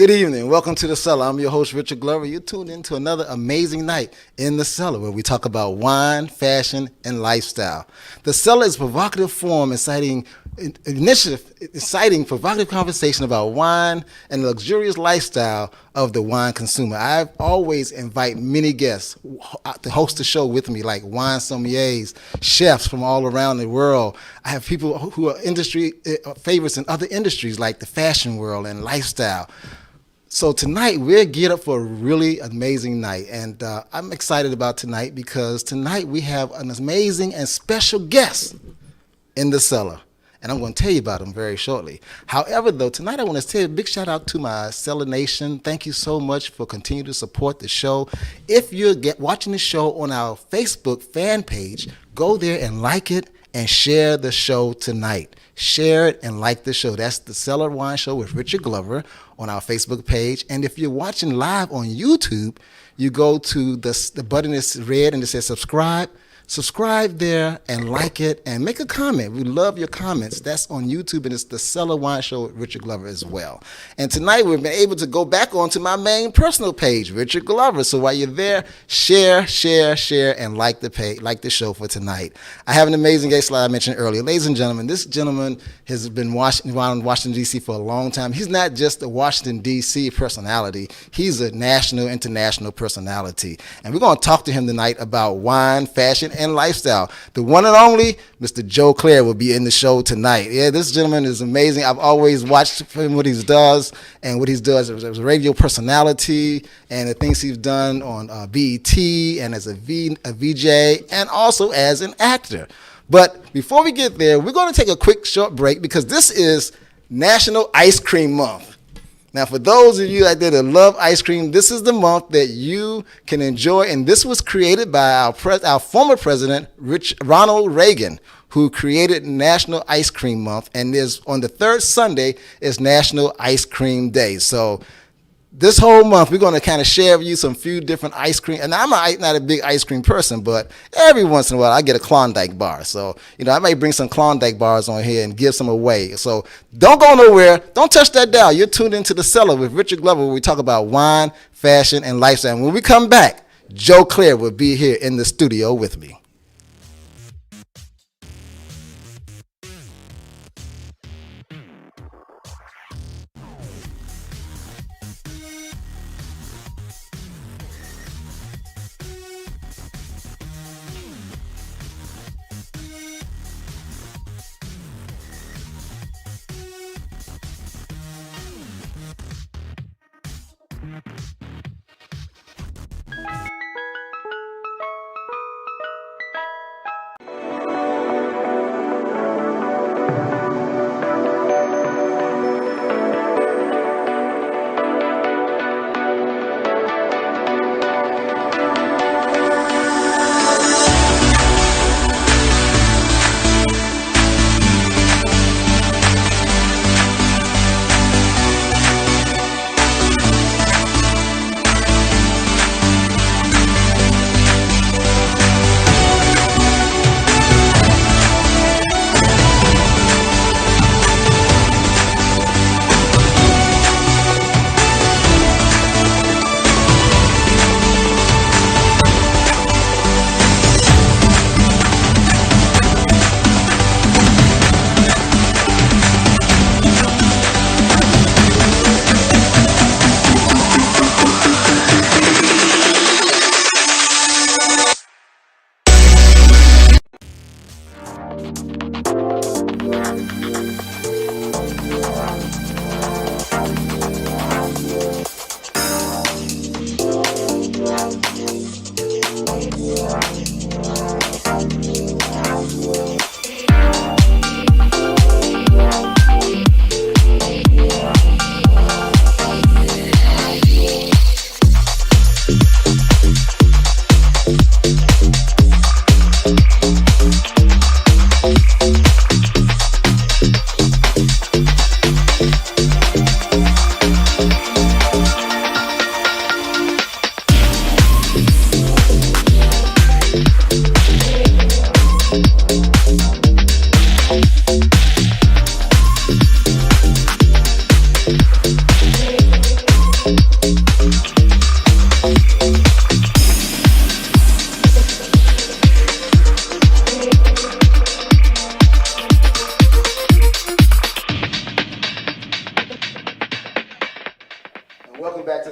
Good evening. Welcome to The Cellar. I'm your host, Richard Glover. You're tuned in to another amazing night in The Cellar where we talk about wine, fashion, and lifestyle. The Cellar is a provocative forum inciting provocative conversation about wine and the luxurious lifestyle of the wine consumer. I always invite many guests to host the show with me, like wine sommeliers, chefs from all around the world. I have people who are industry favorites in other industries like the fashion world and lifestyle. So tonight, we're geared up for a really amazing night, and I'm excited about tonight because tonight we have an amazing and special guest in The Cellar, and I'm going to tell you about him very shortly. However, though, tonight I want to say a big shout out to my Cellar Nation. Thank you so much for continuing to support the show. If you're watching the show on our Facebook fan page, go there and like it and share the show tonight. Share it and like the show. That's the Cellar Wine Show with Richard Glover on our Facebook page. And if you're watching live on YouTube, you go to the button that's red and it says subscribe. Subscribe there and like it and make a comment. We love your comments. That's on YouTube, and it's the Cellar Wine Show with Richard Glover as well. And tonight we've been able to go back onto my main personal page, Richard Glover. So while you're there, share, and like the page, like the show for tonight. I have an amazing guest, like I mentioned earlier. Ladies and gentlemen, this gentleman has been around Washington, D.C. for a long time. He's not just a Washington, D.C. personality. He's a national, international personality. And we're going to talk to him tonight about wine, fashion, and lifestyle. The one and only Mr. Joe Clair will be in the show tonight. Yeah, this gentleman is amazing. I've always watched him, what he does, and what he does as a radio personality, and the things he's done on BET, and as a VJ, and also as an actor. But before we get there, we're going to take a quick short break because this is National Ice Cream Month. Now, for those of you out there that love ice cream, this is the month that you can enjoy, and this was created by our former president, Ronald Reagan, who created National Ice Cream Month, and on the third Sunday is National Ice Cream Day. So this whole month, we're going to kind of share with you some few different ice cream. And I'm not a big ice cream person, but every once in a while, I get a Klondike bar. So, I might bring some Klondike bars on here and give some away. So don't go nowhere. Don't touch that dial. You're tuned into The Cellar with Richard Glover, where we talk about wine, fashion, and lifestyle. And when we come back, Joe Clair will be here in the studio with me.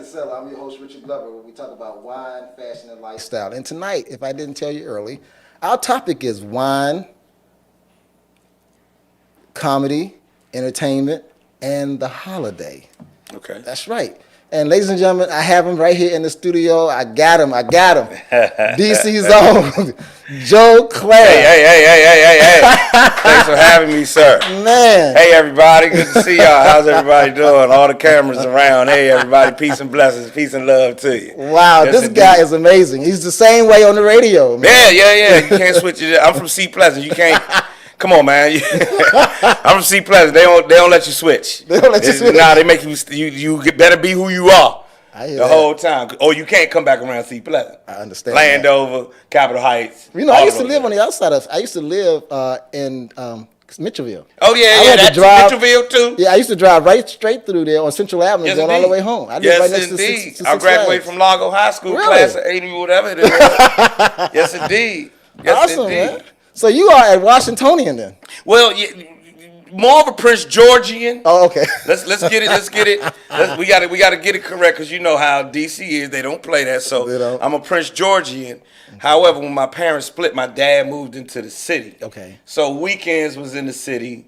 to Cellar. I'm your host, Richard Glover, where we talk about wine, fashion, and lifestyle. And tonight, if I didn't tell you early, our topic is wine, comedy, entertainment, and the holiday. Okay. That's right. And ladies and gentlemen, I have him right here in the studio. I got him. DC's own Joe Clair. Hey. Thanks for having me, sir. Man. Hey, everybody. Good to see y'all. How's everybody doing? All the cameras around. Hey, everybody. Peace and blessings. Peace and love to you. Wow, yes, this guy is amazing. He's the same way on the radio, man. Yeah. You can't switch it. I'm from C Pleasant. You can't. Come on, man. I'm from C Pleasant. They don't let you switch. They don't let you switch. Nah, they make you better be who you are the whole time. Or you can't come back around C Pleasant. I understand. Landover, Capitol Heights. You know, I used to live on the outside of. I used to live in Mitchellville. Oh yeah, that's Mitchellville too. Yeah, I used to drive straight through there on Central Avenue, going all the way home. I lived right next to Six I graduated from Largo High School, class of '80, whatever it is. Yes, indeed. Yes, awesome, indeed. Man. So you are a Washingtonian then? Well, more of a Prince Georgian. Oh, okay. Let's get it. We got to get it correct because you know how DC is. They don't play that. So I'm a Prince Georgian. However, when my parents split, my dad moved into the city. Okay. So weekends was in the city,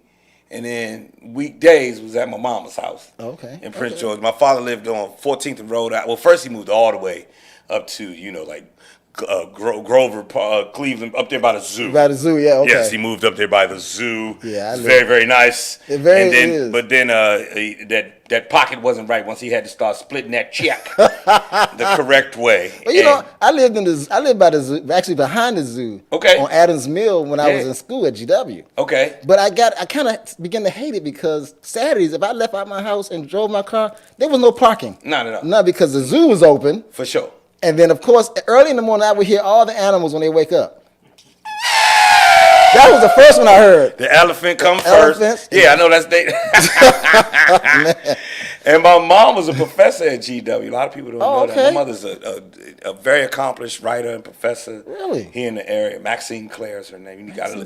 and then weekdays was at my mama's house. Okay. In Prince George. My father lived on 14th and Road. Well, first he moved all the way up to like Grover, Cleveland, up there by the zoo. By the zoo, yeah. Okay. Yes, he moved up there by the zoo. Yeah, it's very nice. It is. But then that pocket wasn't right once he had to start splitting that check the correct way. Well, you know, I lived by the zoo, actually behind the zoo. Okay. On Adams Mill when I was in school at GW. Okay. But I kind of began to hate it because Saturdays, if I left out my house and drove my car, there was no parking. Not at all. Not because the zoo was open. For sure. And then, of course, early in the morning, I would hear all the animals when they wake up. That was the first one I heard. The elephant come first. Yeah, I know that's they. And my mom was a professor at GW. A lot of people don't know that. My mother's a very accomplished writer and professor. Really? Here in the area. Maxine Clair is her name. You got to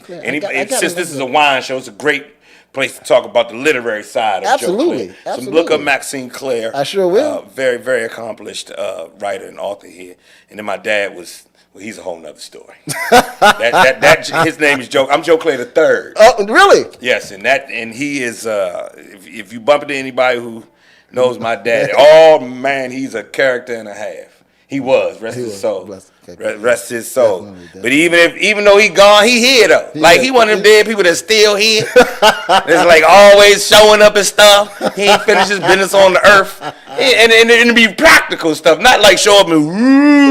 since this is a wine show, it's a great place to talk about the literary side of Joe Clair. Absolutely. So look up Maxine Clair. I sure will. Very, very accomplished writer and author here. And then my dad was, well, he's a whole nother story. His name is Joe. I'm Joe Clair III. Oh, really? Yes, and he is. If you bump into anybody who knows my dad, oh man, he's a character and a half. He was. Rest his soul. Rest his soul. Definitely. But even though he gone, he here though. Like he one of them dead people that's still here. It's like always showing up and stuff. He ain't finished his business on the earth. And it be practical stuff, not like show up and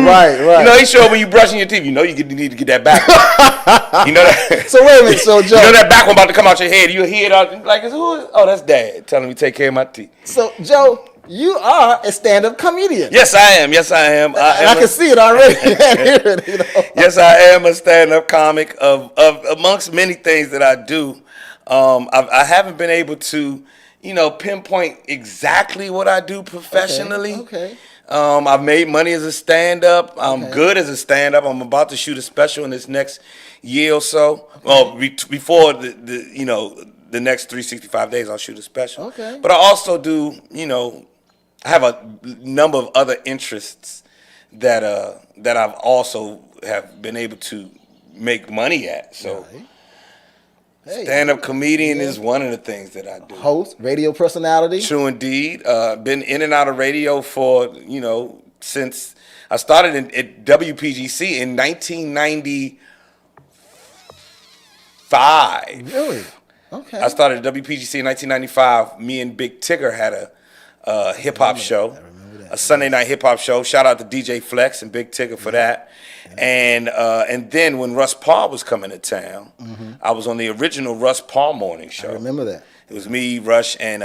right. You know, he show up when you brushing your teeth. You know you need to get that back one. You know that. So wait a minute, so Joe, you know that back one about to come out your head. You hear it out like oh, that's Dad telling me to take care of my teeth. So Joe, you are a stand-up comedian. Yes, I am. I can see it already. I hear it, you know? Yes, I am a stand-up comic of amongst many things that I do. I haven't been able to, pinpoint exactly what I do professionally. Okay. I've made money as a stand-up. I'm good as a stand-up. I'm about to shoot a special in this next year or so. Okay. Well, before the next 365 days, I'll shoot a special. Okay. But I also do, I have a number of other interests that I've also have been able to make money at. So stand-up comedian is one of the things that I do. Host, radio personality. True indeed. Been in and out of radio for, since I started at WPGC in 1995. Really? Okay. I started at WPGC in 1995. Me and Big Tigger had a hip-hop show. I remember that. A Sunday night hip-hop show. Shout out to DJ Flex and Big Tigger for that. Yeah. And then when Russ Parr was coming to town, I was on the original Russ Parr morning show. I remember that. It was me, Russ, and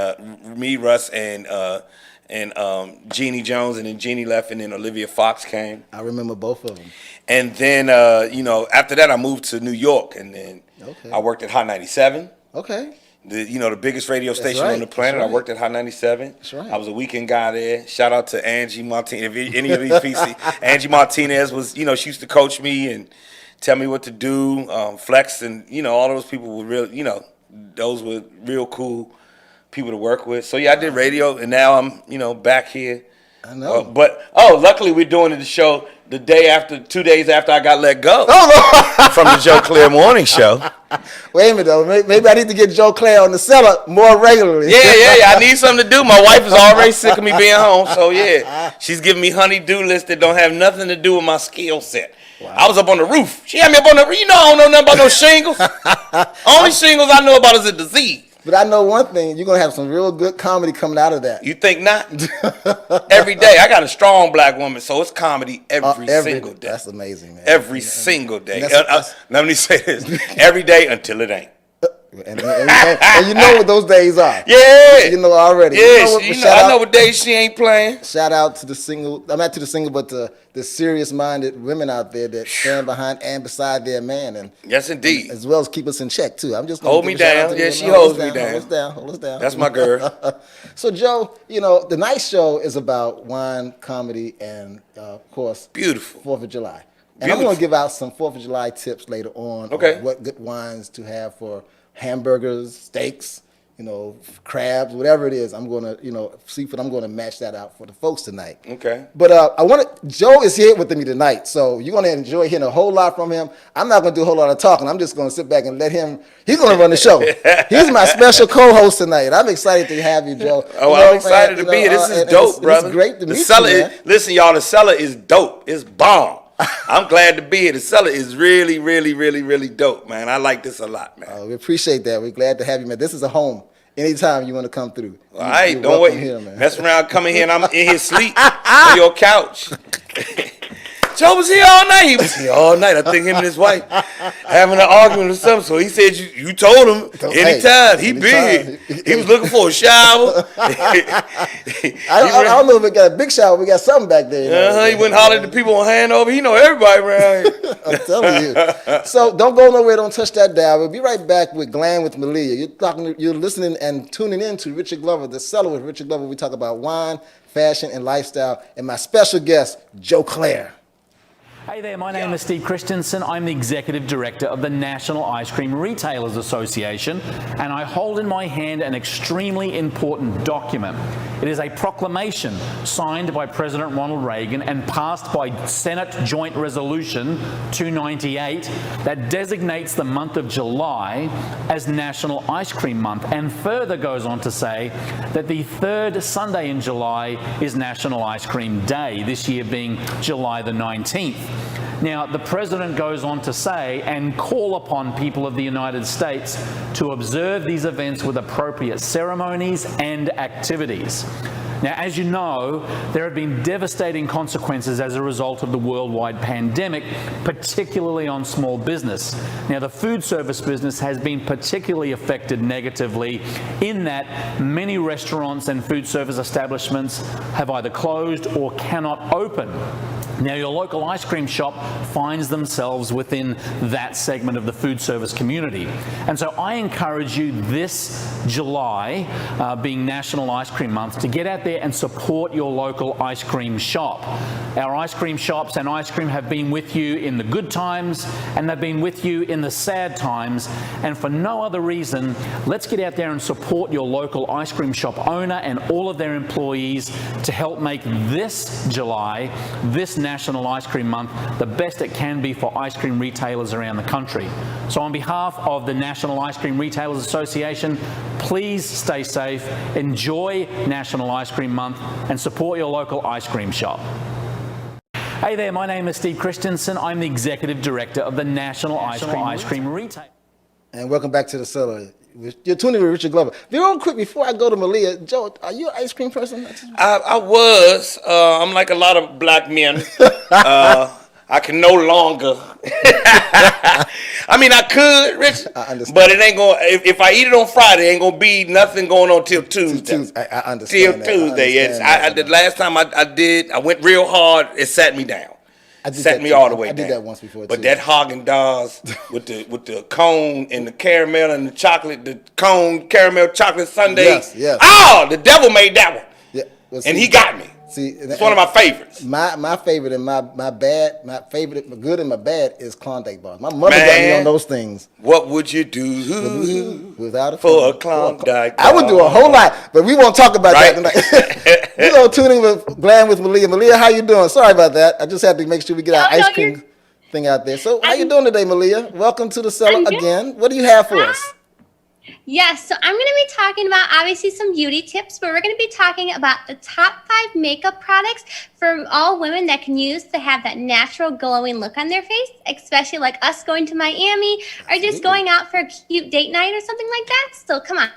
Jeannie Jones, and then Jeannie left, and then Olivia Fox came. I remember both of them. And then, after that, I moved to New York, and then I worked at Hot 97. Okay. The biggest radio station on the planet. Right. I worked at Hot 97. That's right. I was a weekend guy there. Shout out to Angie Martinez. If any of these PC, Angie Martinez was, she used to coach me and tell me what to do. Flex and, all those people were real, those were real cool people to work with. So, yeah, I did radio, and now I'm, back here I know. Luckily we're doing the show the day after, 2 days after I got let go. Oh, no. From the Joe Clair morning show. Wait a minute, though. Maybe I need to get Joe Clair on the Cellar more regularly. Yeah. I need something to do. My wife is already sick of me being home, so yeah. She's giving me honey-do lists that don't have nothing to do with my skill set. Wow. I was up on the roof. She had me up on the roof. You know I don't know nothing about no shingles. Only shingles I know about is a disease. But I know one thing, you're going to have some real good comedy coming out of that. You think not? Every day. I got a strong black woman, so it's comedy every single day. That's amazing, man. Every single day. Let me say this. Every day until it ain't. And you know what those days are. Yeah. You know already. Yeah, I know what days she ain't playing. Shout out to the single, not to the single, but the serious-minded women out there that stand behind and beside their man. And yes, indeed. As well as keep us in check, too. I'm just hold me down. Yeah, she holds me down. Hold us down. That's my girl. So, Joe, the night show is about wine, comedy, and, of course, beautiful 4th of July. And I'm going to give out some 4th of July tips later on. Okay. On what good wines to have for hamburgers, steaks, crabs, whatever it is. I'm going to, seafood, I'm going to match that out for the folks tonight. Okay. But Joe is here with me tonight, so you're going to enjoy hearing a whole lot from him. I'm not going to do a whole lot of talking. I'm just going to sit back and let him, he's going to run the show. He's my special co-host tonight. I'm excited to have you, Joe. I'm excited to be here. This is dope, brother. It's great to meet you, man. Listen, y'all, the Cellar is dope. It's bomb. I'm glad to be here. The Cellar is really, really, really, really dope, man. I like this a lot, man. We appreciate that. We're glad to have you, man. This is a home. Anytime you want to come through. All right, don't wait. Mess around, coming here, and I'm in here sleep on your couch. Joe was here all night. He was here all night. I think him and his wife having an argument or something. So he said, you told him anytime. He big. He was looking for a shower. I don't know if we got a big shower. We got something back there. He went hollering at the people on Hanover. He know everybody around here. I'm telling you. So don't go nowhere. Don't touch that dial. We'll be right back with Glenn with Malia. You're listening and tuning in to Richard Glover, The Cellar with Richard Glover. We talk about wine, fashion, and lifestyle. And my special guest, Joe Clair. Hey there, my name is Steve Christensen. I'm the Executive Director of the National Ice Cream Retailers Association, and I hold in my hand an extremely important document. It is a proclamation signed by President Ronald Reagan and passed by Senate Joint Resolution 298 that designates the month of July as National Ice Cream Month, and further goes on to say that the third Sunday in July is National Ice Cream Day, this year being July the 19th. Now, the President goes on to say and call upon people of the United States to observe these events with appropriate ceremonies and activities. Now, as you know, there have been devastating consequences as a result of the worldwide pandemic, particularly on small business. Now, the food service business has been particularly affected negatively in that many restaurants and food service establishments have either closed or cannot open. Now, your local ice cream shop finds themselves within that segment of the food service community. And so I encourage you this July, being National Ice Cream Month, to get out there and support your local ice cream shop. Our ice cream shops and ice cream have been with you in the good times, and they've been with you in the sad times. And for no other reason, let's get out there and support your local ice cream shop owner and all of their employees to help make this July, this National Ice Cream Month, the best it can be for ice cream retailers around the country. So on behalf of the National Ice Cream Retailers Association, please stay safe, enjoy National Ice Cream Month, and support your local ice cream shop. Hey there, my name is Steve Christensen. I'm the Executive Director of the National Ice Cream Retail. And welcome back to The Cellar. You're tuning with Richard Glover. Real quick, before I go to Malia, Joe, are you an ice cream person? I was. I'm like a lot of black men. I can no longer. I mean, I could, Rich, I understand. But it ain't going. If I eat it on Friday, ain't gonna be nothing going on till Tuesday. I understand. Till Tuesday. The last time I went real hard. It sat me down. Set me all the way down. I did that once before, but too. that Haagen-Dazs with the cone and the caramel and the chocolate, the cone caramel chocolate sundae. Yes. Oh, the devil made that one. Yeah. Well, and he got me. See, it's one of my favorites. My favorite and my bad, my favorite, my good and my bad is Klondike bars. My mother got me on those things. What would you do without for a Klondike bar? I would do a whole lot, but we won't talk about that tonight. We're going to tune in with Glam with Malia. Malia, how you doing? Sorry about that. I just had to make sure we get our ice cream thing out there. So how you doing today, Malia? Welcome to the Cellar again. What do you have for us? Yes, so I'm going to be talking about obviously some beauty tips, but we're going to be talking about the top 5 makeup products for all women that can use to have that natural glowing look on their face, especially like us going to Miami or just going out for a cute date night or something like that. So come on,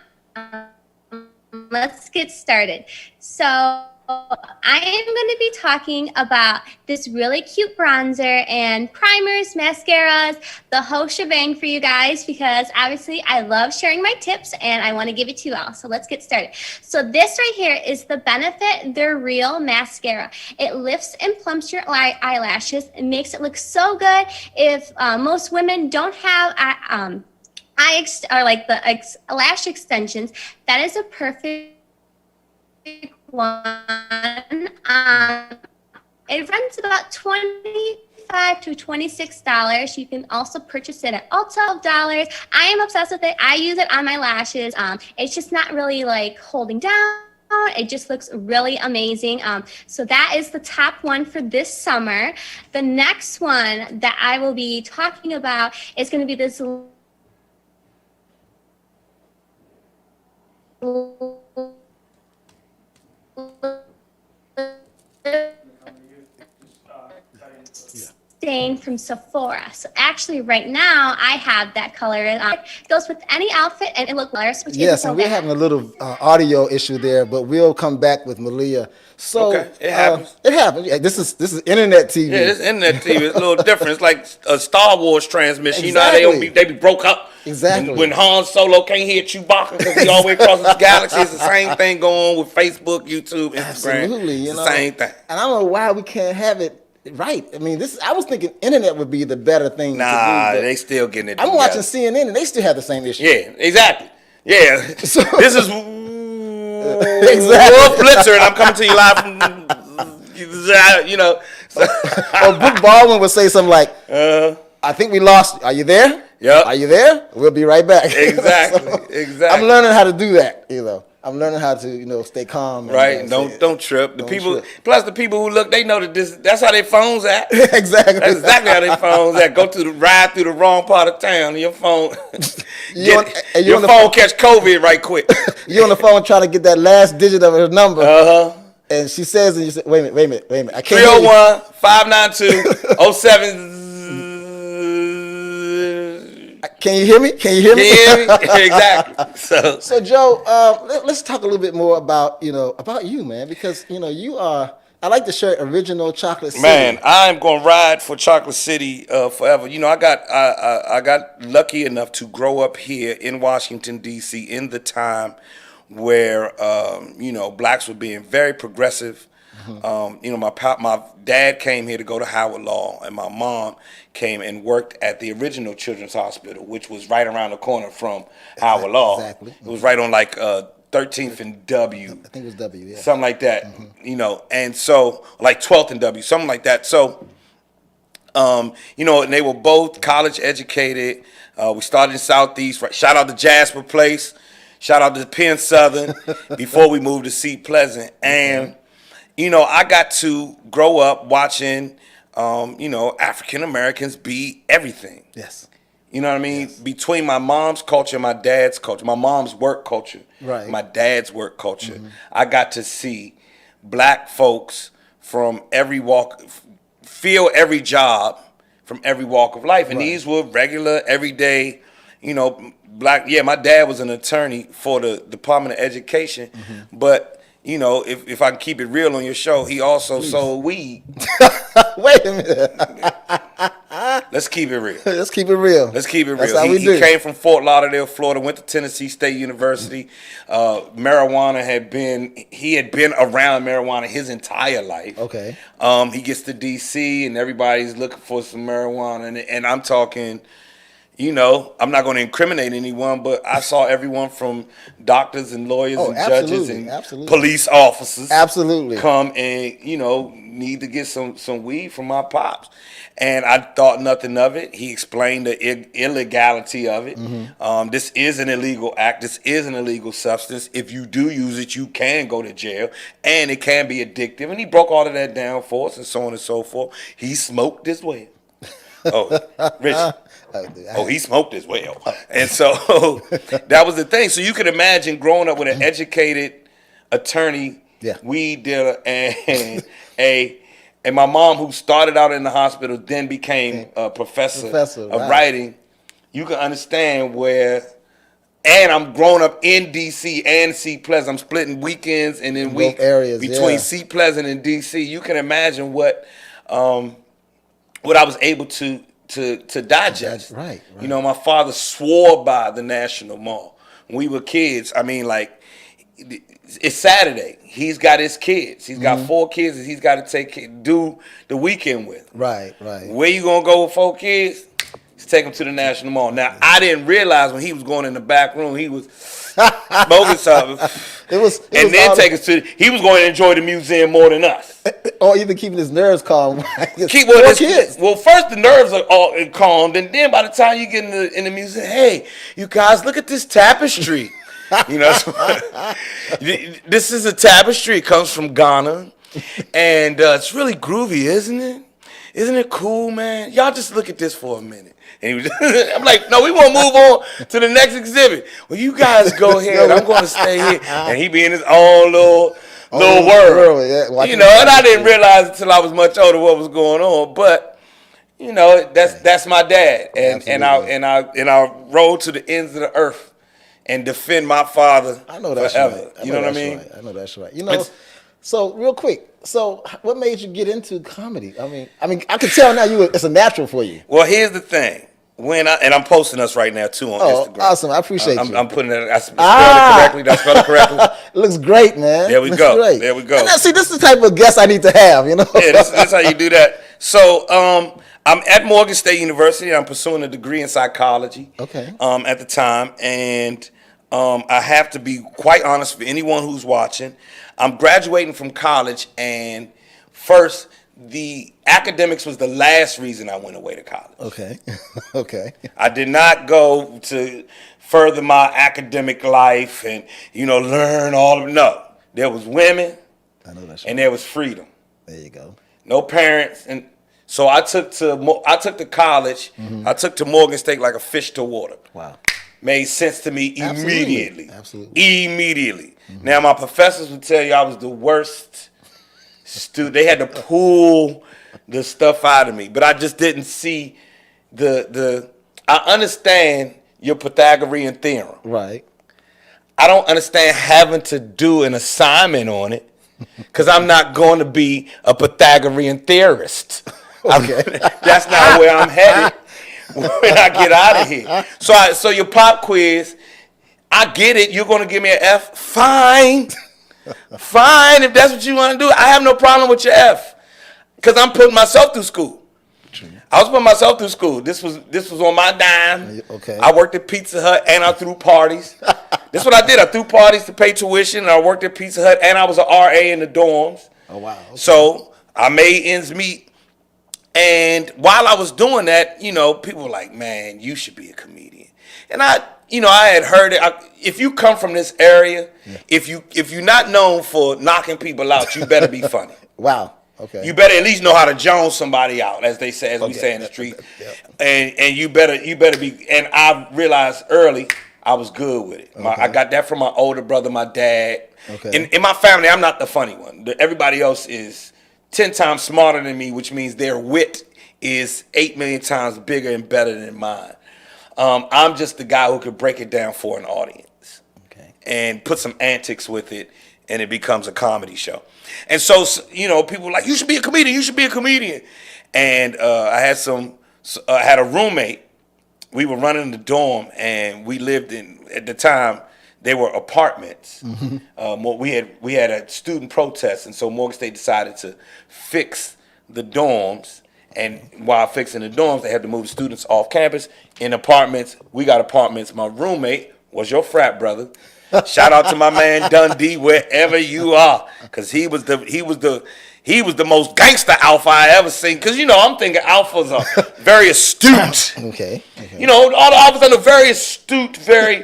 let's get started. So I am going to be talking about this really cute bronzer and primers, mascaras, the whole shebang for you guys, because obviously I love sharing my tips and I want to give it to you all. So let's get started. So this right here is the Benefit They're Real mascara. It lifts and plumps your eyelashes and makes it look so good. If most women don't have lash extensions, that is a perfect one. It runs about $25 to $26. You can also purchase it at Ulta $12. I am obsessed with it. I use it on my lashes. It's just not really like holding down. It just looks really amazing. So that is the top one for this summer. The next one that I will be talking about is going to be this stain from Sephora. So actually right now I have that color. It goes with any outfit and it looks hilarious. Yes, and we're having a little audio issue there, but we'll come back with Malia. So it happens. It happens. Yeah, this is internet TV. Yeah, this internet TV is a little different. It's like a Star Wars transmission. Exactly. You know how they be broke up. Exactly. When Han Solo can't hear Chewbacca because he all the way across the galaxy, it's the same thing going on with Facebook, YouTube, Instagram. Absolutely, it's the same thing. And I don't know why we can't have it right. I mean, I was thinking internet would be the better thing to do. Nah, they still getting it. I'm watching CNN and they still have the same issue. Yeah, exactly. Yeah. So, this is exactly. Wolf Blitzer, and I'm coming to you live from, you know. Or Brooke Baldwin would say something like, I think we lost. Are you there? Yep. Are you there? We'll be right back. Exactly. Exactly. I'm learning how to do that, I'm learning how to, stay calm. Right. Don't trip. Plus the people who look, they know that that's how their phones at. Exactly. That's exactly how their phones at. Go ride through the wrong part of town, and your phone, your phone catch COVID right quick. You're on the phone trying to get that last digit of her number. And she says, and you say, wait a minute. I can't 301-592-07. Can you hear me? Exactly. So Joe, let's talk a little bit more about you, man, because you are. I like the shirt, Original Chocolate City. Man, I'm gonna ride for Chocolate City forever. I got lucky enough to grow up here in Washington D.C. in the time where blacks were being very progressive. Mm-hmm. My dad came here to go to Howard Law, and my mom came and worked at the Original Children's Hospital, which was right around the corner from Howard Law. Exactly. It was right on 13th and W. I think it was W, yeah. Something like that, mm-hmm. And so, 12th and W, something like that. So, and they were both college educated. We started in Southeast. Right? Shout out to Jasper Place. Shout out to Penn Southern before we moved to Seat Pleasant. And, I got to grow up watching, African Americans be everything. Yes. You know what I mean? Yes. Between my mom's culture and my dad's culture, my mom's work culture, right. My dad's work culture, I got to see black folks from every walk, feel every job from every walk of life. And these were regular, everyday, black. Yeah, my dad was an attorney for the Department of Education, but if I can keep it real on your show, he also sold weed. Wait a minute. Let's keep it real. Let's keep it real. That's how we do. He came from Fort Lauderdale, Florida, went to Tennessee State University. He had been around marijuana his entire life. Okay. He gets to D.C. and everybody's looking for some marijuana. And I'm talking, you know, I'm not going to incriminate anyone, but I saw everyone from doctors and lawyers and judges and police officers come and, you know, need to get some weed from my pops. And I thought nothing of it. He explained the illegality of it. This is an illegal act. This is an illegal substance. If you do use it, you can go to jail, and it can be addictive. And he broke all of that down for us and so on and so forth. He smoked as well. Oh, Rich. Oh, he smoked as well. And so that was the thing. So you can imagine growing up with an educated attorney, weed dealer, and my mom, who started out in the hospital, then became a professor of writing. You can understand where, and I'm growing up in D.C. and C Pleasant. I'm splitting weekends and then week areas between C Pleasant and D.C. You can imagine what I was able to digest. Right. You know, my father swore by the National Mall. When we were kids, I mean, like, it's Saturday. He's got his kids. He's got 4 kids that he's got to do the weekend with. Right. Where you gonna go with 4 kids? Just take them to the National Mall. Now, I didn't realize when he was going in the back room, he was smoking something. He was going to enjoy the museum more than us. Or even keeping his nerves calm. Kids. Well, first the nerves are all calm, and then by the time you get in the museum, hey, you guys, look at this tapestry. You know, this is a tapestry. It comes from Ghana, and it's really groovy, isn't it? Isn't it cool, man? Y'all just look at this for a minute. And he was I'm like, no, we want to move on to the next exhibit. Well, you guys go ahead. I'm going to stay here. And he be in his own little world. You know, and I didn't realize until I was much older what was going on. But, you know, that's my dad. And I roll to the ends of the earth and defend my father forever. Right. You know what I mean? Right. I know that's right. You know, so real quick. So what made you get into comedy? I mean, I can tell now it's a natural for you. Well, here's the thing. And I'm posting us right now too on Instagram. Awesome! I appreciate you. I'm putting it. I spelled it correctly. Did I spell it correctly? It looks great, man. There we go. Great. There we go. And see, this is the type of guest I need to have. You know. Yeah, that's how you do that. So, I'm at Morgan State University. I'm pursuing a degree in psychology. Okay. At the time, and I have to be quite honest for anyone who's watching. I'm graduating from college, and first, the academics was the last reason I went away to college. Okay. Okay. I did not go to further my academic life and, you know, learn all of it. No. There was women, and there was freedom. There you go. No parents. And so I took to college. I took to Morgan State like a fish to water. Wow. Made sense to me immediately. Absolutely. Immediately. Now, my professors would tell you I was the worst student. They had to pull the stuff out of me, but I just didn't see I understand your Pythagorean theorem. Right. I don't understand having to do an assignment on it because I'm not going to be a Pythagorean theorist. Okay. That's not where I'm headed when I get out of here. So your pop quiz, I get it. You're going to give me an F. Fine. Fine, if that's what you want to do. I have no problem with your F because I'm putting myself through school. I was putting myself through school. This was on my dime. Okay. I worked at Pizza Hut and I threw parties. This is what I did. I threw parties to pay tuition, and I worked at Pizza Hut, and I was an RA in the dorms. Oh, wow. Okay. So I made ends meet. And while I was doing that, you know, people were like, man, you should be a comedian. And I had heard it. If you come from this area, if you're not known for knocking people out, you better be funny. Wow. Okay. You better at least know how to Jones somebody out, as we say in the street. And you better be. And I realized early I was good with it. I got that from my older brother, my dad. Okay. In my family, I'm not the funny one. Everybody else is 10 times smarter than me, which means their wit is 8 million times bigger and better than mine. I'm just the guy who could break it down for an audience and put some antics with it, and it becomes a comedy show. And so, you know, people were like, you should be a comedian, you should be a comedian. And I had a roommate. We were running the dorm, and we lived at the time, they were apartments. Mm-hmm. We had a student protest, and so Morgan State decided to fix the dorms And while fixing the dorms, they had to move the students off campus in apartments. We got apartments. My roommate was your frat brother. Shout out to my man Dundee, wherever you are, because he was the most gangster alpha I ever seen. Because I'm thinking alphas are very astute. Okay. All the alphas are very astute, very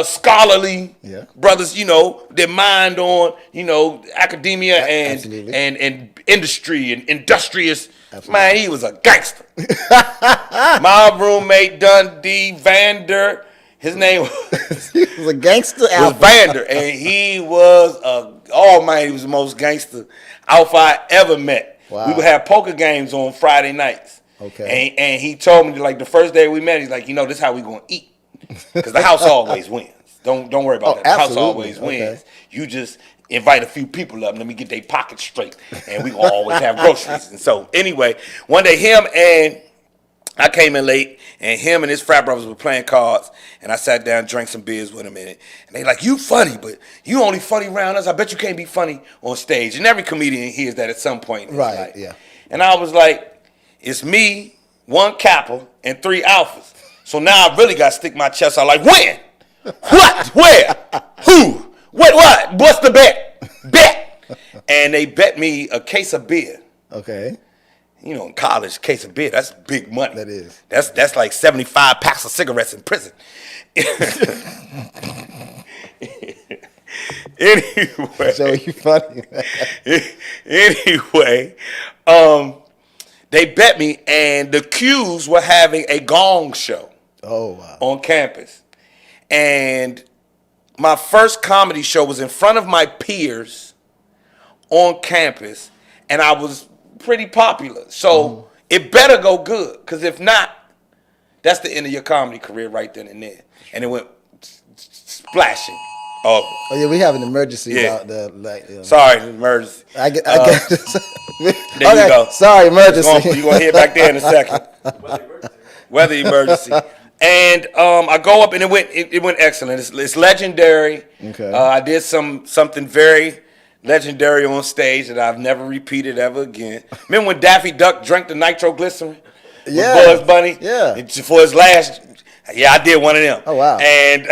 scholarly brothers. Their mind on academia and industry and industrious. Absolutely. Man, he was a gangster. My roommate Dundee Vander. His name was, he was a gangster alpha. Was Vander, and he was he was the most gangster alpha I ever met. Wow. We would have poker games on Friday nights. Okay. And he told me, like, the first day we met, he's like, this is how we gonna eat, because the house always wins. Don't worry about that. The house always wins. You just invite a few people up and let me get their pockets straight, and we gonna always have groceries. And so anyway, one day I came in late, and him and his frat brothers were playing cards, and I sat down, drank some beers with him in it. And they like, you funny, but you only funny around us. I bet you can't be funny on stage. And every comedian hears that at some point in his life. Yeah. And I was like, it's me, one Kappa, and 3 alphas. So now I really got to stick my chest out like, when? What? Where? Who? What? What's the bet? Bet. And they bet me a case of beer. Okay. In college, case of beer, that's big money. That is. That's like 75 packs of cigarettes in prison. Anyway. So you funny. Anyway, they bet me, and the Qs were having a gong show. Oh, wow. On campus. And my first comedy show was in front of my peers on campus, and I was pretty popular. So it better go good, because if not, that's the end of your comedy career right then and there. And it went splashing. Oh yeah, we have an emergency about the Sorry, emergency. I get it. There you go. Sorry, emergency. You're going to hear back there in a second. Weather emergency. And I go up, and it went excellent. It's legendary. Okay. I did something very legendary on stage that I've never repeated ever again. Remember when Daffy Duck drank the nitroglycerin? With Bugs Bunny? Yeah. For his last, I did one of them. Oh, wow. And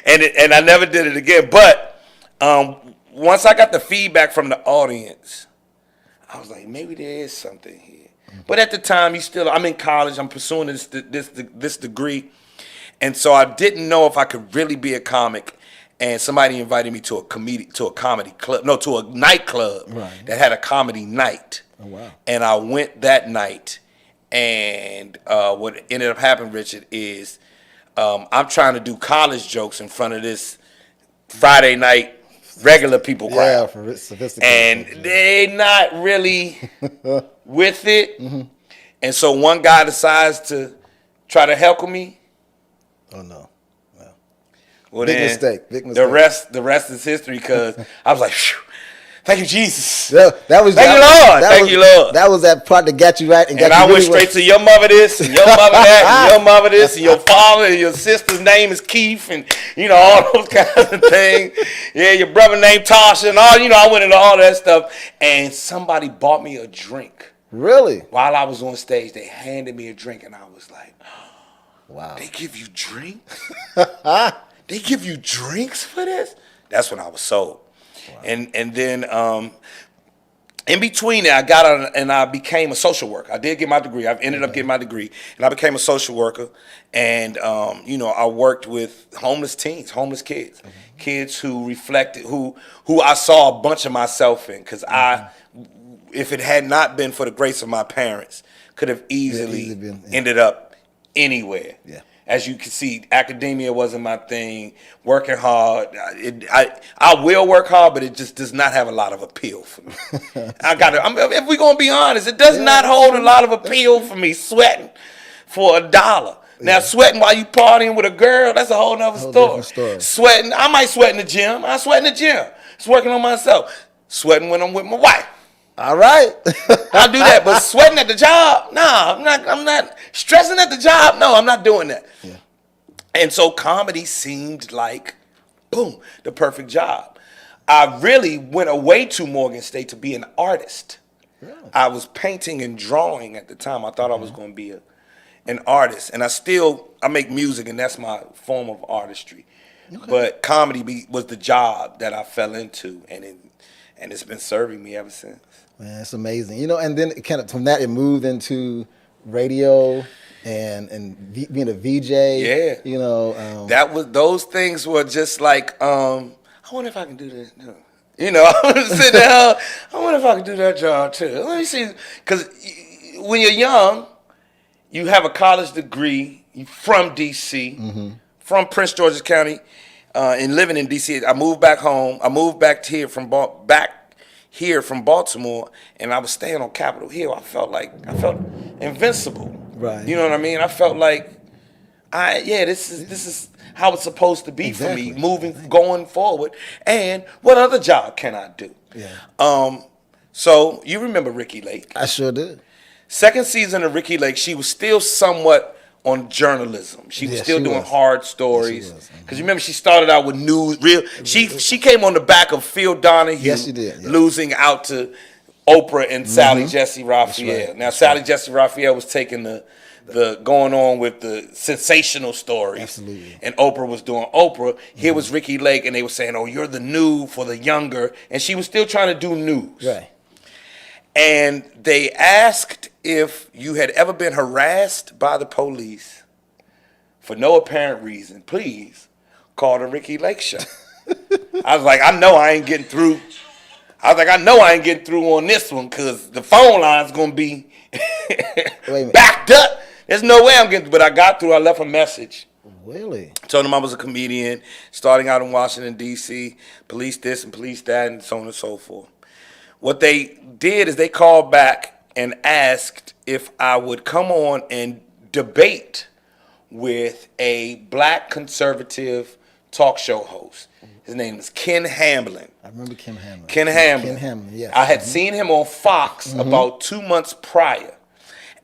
and I never did it again. But once I got the feedback from the audience, I was like, maybe there is something here. But at the time, I'm in college. I'm pursuing this degree. And so I didn't know if I could really be a comic. And somebody invited me to a nightclub that had a comedy night. Oh, wow. And I went that night. And what ended up happening, Richard, is I'm trying to do college jokes in front of this Friday night regular people crowd. Yeah, for sophisticated. And they're not really with it. Mm-hmm. And so one guy decides to try to heckle me. Oh, no. Well, Big mistake. The rest is history, because I was like, phew, thank you, Jesus. Thank you, Lord. Thank you, Lord. That was that part that got you right. And I went straight to your mother this, and your mother that, and your mother this, and your father, and your sister's name is Keith, and, all those kinds of things. Yeah, your brother named Tasha, and all, I went into all that stuff. And somebody bought me a drink. Really? While I was on stage, they handed me a drink, and I was like, wow. They give you drinks? They give you drinks for this? That's when I was sold. Wow. And then in between that, I got on and I became a social worker. I did get my degree. I ended up getting my degree, and I became a social worker. And I worked with homeless teens, homeless kids, kids who reflected, who I saw a bunch of myself in. Because if it had not been for the grace of my parents, could have easily ended up anywhere. Yeah. As you can see, academia wasn't my thing. Working hard, I will work hard, but it just does not have a lot of appeal for me. If we're gonna be honest, it does not hold a lot of appeal for me. Sweating for $1. Now, sweating while you partying with a girl, that's a whole nother story. Sweating, I might sweat in the gym. I sweat in the gym. It's working on myself. Sweating when I'm with my wife. All right. I'll do that, but sweating at the job, no, I'm not stressing at the job. No, I'm not doing that. Yeah. And so comedy seemed like, boom, the perfect job. I really went away to Morgan State to be an artist. Really? I was painting and drawing at the time. I thought I was going to be an artist, and I make music, and that's my form of artistry. Okay. But comedy was the job that I fell into, and it's been serving me ever since. Man, it's amazing. And then kind of from that it moved into radio and being a VJ. Yeah. Those things were just like, I wonder if I can do this. No. I'm sitting there, I wonder if I can do that job too. Let me see. Because when you're young, you have a college degree, you're from D.C., from Prince George's County, and living in D.C. I moved back home. I moved back here from Baltimore, and I was staying on Capitol Hill. I felt invincible. Right. You know what I mean? I felt like, this is how it's supposed to be for me, going forward. And what other job can I do? Yeah. So you remember Ricky Lake? I sure did. Second season of Ricky Lake, she was still somewhat on journalism. She was still doing hard stories. Because you remember she started out with news. She came on the back of Phil Donahue. Yes, she did. Yeah. Losing out to Oprah and Sally Jesse Raphael. Right. Now Sally Jesse Raphael was taking the going on with the sensational stories. Absolutely. And Oprah was doing Oprah. Here was Ricky Lake, and they were saying, "Oh, you're the new for the younger," and she was still trying to do news. Right. And they asked if you had ever been harassed by the police for no apparent reason. Please call the Ricky Lake Show. I was like, I know I ain't getting through. On this one because the phone line's going to be backed up. There's no way I'm getting through. But I got through. I left a message. Really? Told them I was a comedian, starting out in Washington, D.C., police this and police that, and so on and so forth. What they did is they called back and asked if I would come on and debate with a black conservative talk show host. His name is Ken Hamlin. I remember Ken Hamlin. Ken Hamlin, yes. I had seen him on Fox about 2 months prior.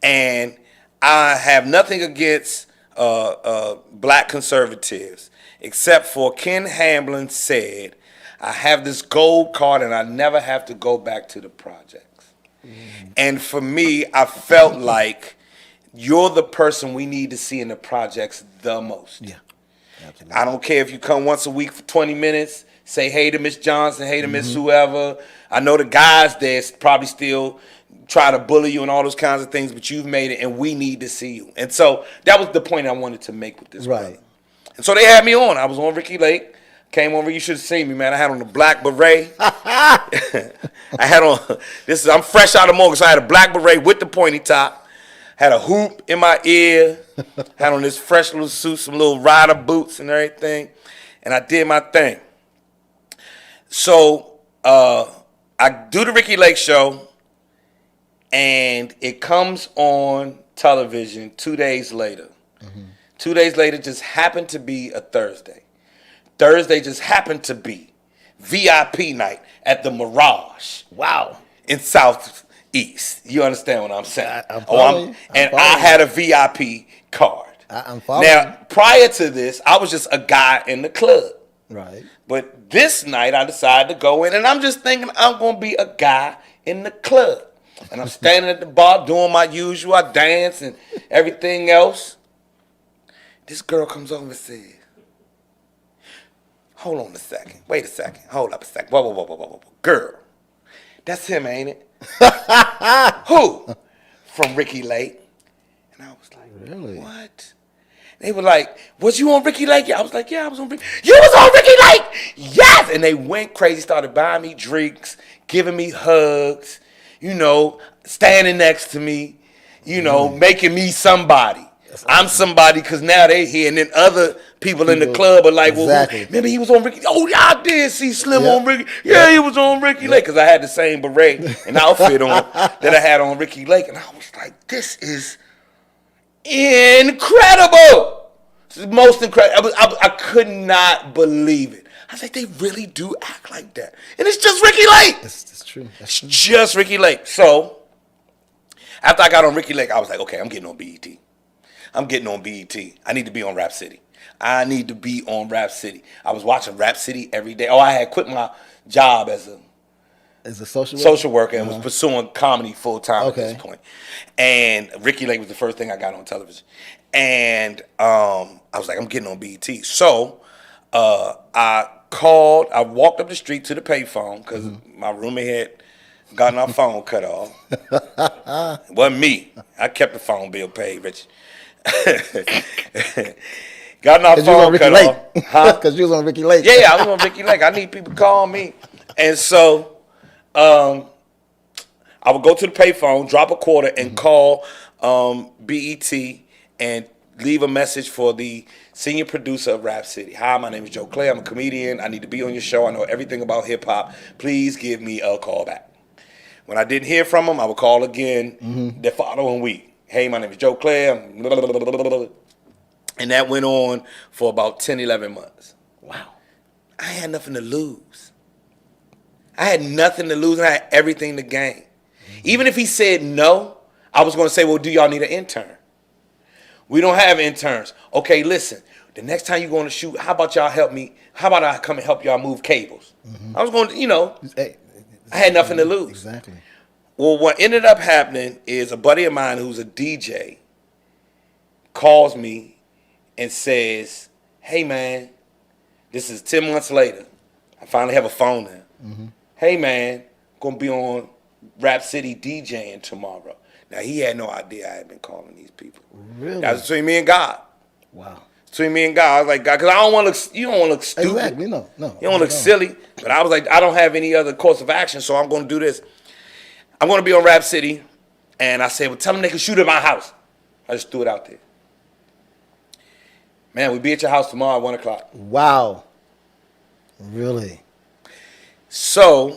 And I have nothing against black conservatives, except for Ken Hamlin said, I have this gold card and I never have to go back to the projects. And for me, I felt like you're the person we need to see in the projects the most. Yeah, absolutely. I don't care if you come once a week for 20 minutes, say hey to Miss Johnson, hey to Miss whoever. I know the guys there probably still try to bully you and all those kinds of things, but you've made it and we need to see you. And so that was the point I wanted to make with this brother. And so they had me on. I was on Ricky Lake. Came over, you should have seen me, man. I had on a black beret. I'm fresh out of Morgan, so I had a black beret with the pointy top. Had a hoop in my ear. Had on this fresh little suit, some little rider boots and everything. And I did my thing. So I do the Ricky Lake Show, and it comes on television 2 days later. 2 days later just happened to be a Thursday. Thursday just happened to be VIP night at the Mirage. Wow. In Southeast. You understand what I'm saying? I'm following. I had a VIP card. I'm following. Now, prior to this, I was just a guy in the club. Right. But this night, I decided to go in, and I'm just thinking I'm going to be a guy in the club. And I'm standing at the bar doing my usual. I dance and everything else. This girl comes over and says, hold on a second. Wait a second. Hold up a second. Whoa. Girl, that's him, ain't it? Who? From Ricky Lake. And I was like, really? What? They were like, was you on Ricky Lake? I was like, yeah, I was on Ricky. You was on Ricky Lake? Yes! And they went crazy, started buying me drinks, giving me hugs, standing next to me, making me somebody. I'm somebody because now they here, and then other people in the club are like, well, remember he was on Ricky? Oh, yeah, I did see Slim on Ricky. Yeah, he was on Ricky Lake because I had the same beret and outfit on that I had on Ricky Lake. And I was like, this is incredible. It's the most incredible. I could not believe it. I was like, they really do act like that. And it's just Ricky Lake. That's true. It's just Ricky Lake. So after I got on Ricky Lake, I was like, okay, I'm getting on BET. I need to be on Rap City. I was watching Rap City every day. Oh, I had quit my job as Is a social worker? Social worker and was pursuing comedy full time at this point. And Ricky Lake was the first thing I got on television. And I was like, I'm getting on BET. So I walked up the street to the payphone because my roommate had gotten our phone cut off. It wasn't me. I kept the phone bill paid, Rich. Gotten our phone cut off. Because you was on Ricky Lake. Yeah, I was on Ricky Lake. I need people to call me. And so I would go to the payphone, drop a quarter, and call BET and leave a message for the senior producer of Rap City. Hi, my name is Joe Clair. I'm a comedian. I need to be on your show. I know everything about hip hop. Please give me a call back. When I didn't hear from him, I would call again the following week. Hey, my name is Joe Clair. And that went on for about 10, 11 months. Wow. I had nothing to lose. I had nothing to lose, and I had everything to gain. Even if he said no, I was going to say, well, do y'all need an intern? We don't have interns. Okay, listen, the next time you're going to shoot, how about y'all help me? How about I come and help y'all move cables? I was going to, I had nothing to lose. Exactly. Well, what ended up happening is a buddy of mine who's a DJ calls me and says, hey, man, this is 10 months later. I finally have a phone now. Hey, man, I'm going to be on Rap City DJing tomorrow. Now, he had no idea I had been calling these people. Really? That was between me and God. Wow. Between me and God. I was like, God, because I don't want to look, you don't want to look stupid. Exactly, no. You don't want to look silly. But I was like, I don't have any other course of action, so I'm going to do this. I'm going to be on Rap City. And I said, well, tell them they can shoot at my house. I just threw it out there. Man, we'll be at your house tomorrow at 1 o'clock. Wow. Really? So,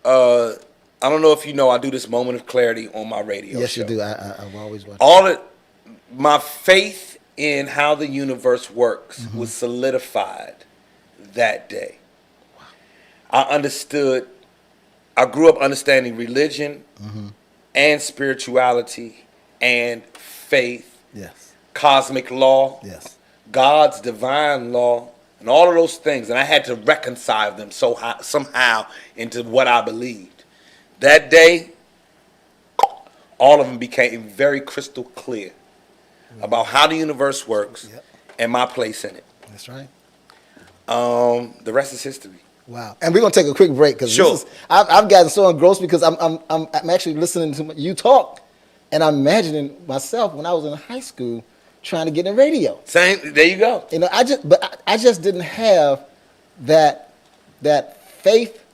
I don't know if you know, I do this moment of clarity on my radio show. Yes, you do. I've always watched my faith in how the universe works was solidified that day. Wow. I grew up understanding religion and spirituality and faith. Yes. Cosmic law. Yes. God's divine law, and all of those things, and I had to reconcile them somehow into what I believed. That day, all of them became very crystal clear about how the universe works and my place in it. That's right. The rest is history. Wow. And we're gonna take a quick break because I've gotten so engrossed because I'm actually listening to you talk, and I'm imagining myself when I was in high school trying to get in radio. Same. There you go. I just didn't have that faith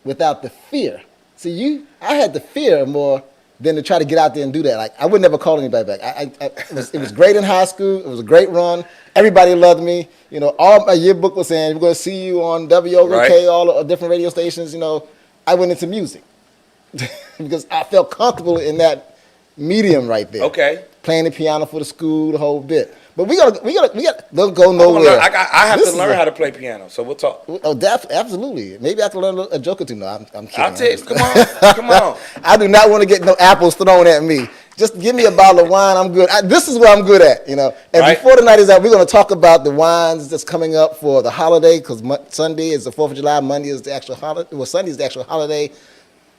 without the fear. See, I had the fear more than to try to get out there and do that. Like, I would never call anybody back. It was great in high school. It was a great run. Everybody loved me. All my yearbook was saying, we're going to see you on WOK, all the different radio stations. I went into music because I felt comfortable in that medium right there. Okay. Playing the piano for the school, the whole bit. But we gotta don't go nowhere. I have to learn how to play piano, so we'll talk. Oh, absolutely. Maybe I can learn a joke or two. No, I'm kidding. I'll tell you. Come on. I do not want to get no apples thrown at me. Just give me a bottle of wine. I'm good. This is what I'm good at, And before the night is out, we're going to talk about the wines that's coming up for the holiday, because Sunday is the 4th of July. Monday is the actual holiday. Well, Sunday is the actual holiday.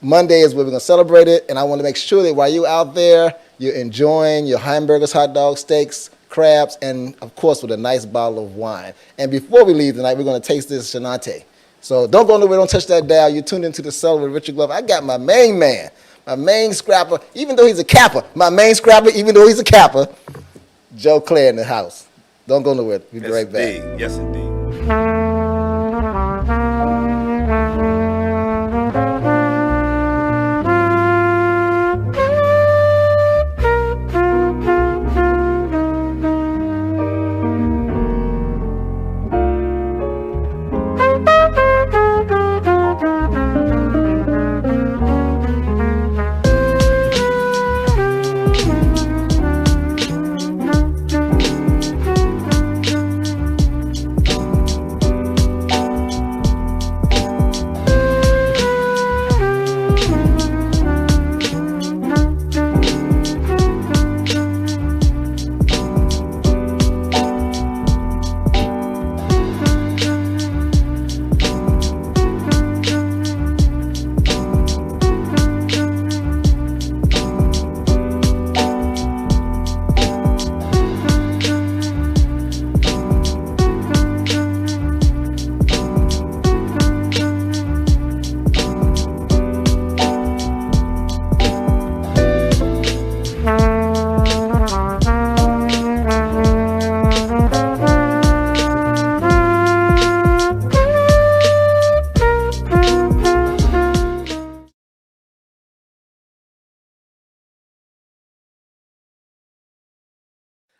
Monday is where we're going to celebrate it. And I want to make sure that while you're out there, you're enjoying your hamburgers, hot dogs, steaks, crabs, and, of course, with a nice bottle of wine. And before we leave tonight, we're going to taste this Shinante. So don't go nowhere. Don't touch that dial. You're tuned into the Cellar with Richard Glover. I got my main man, my main scrapper, even though he's a capper. My main scrapper, even though he's a capper, Joe Clair in the house. Don't go nowhere. We'll be right back. Yes, indeed.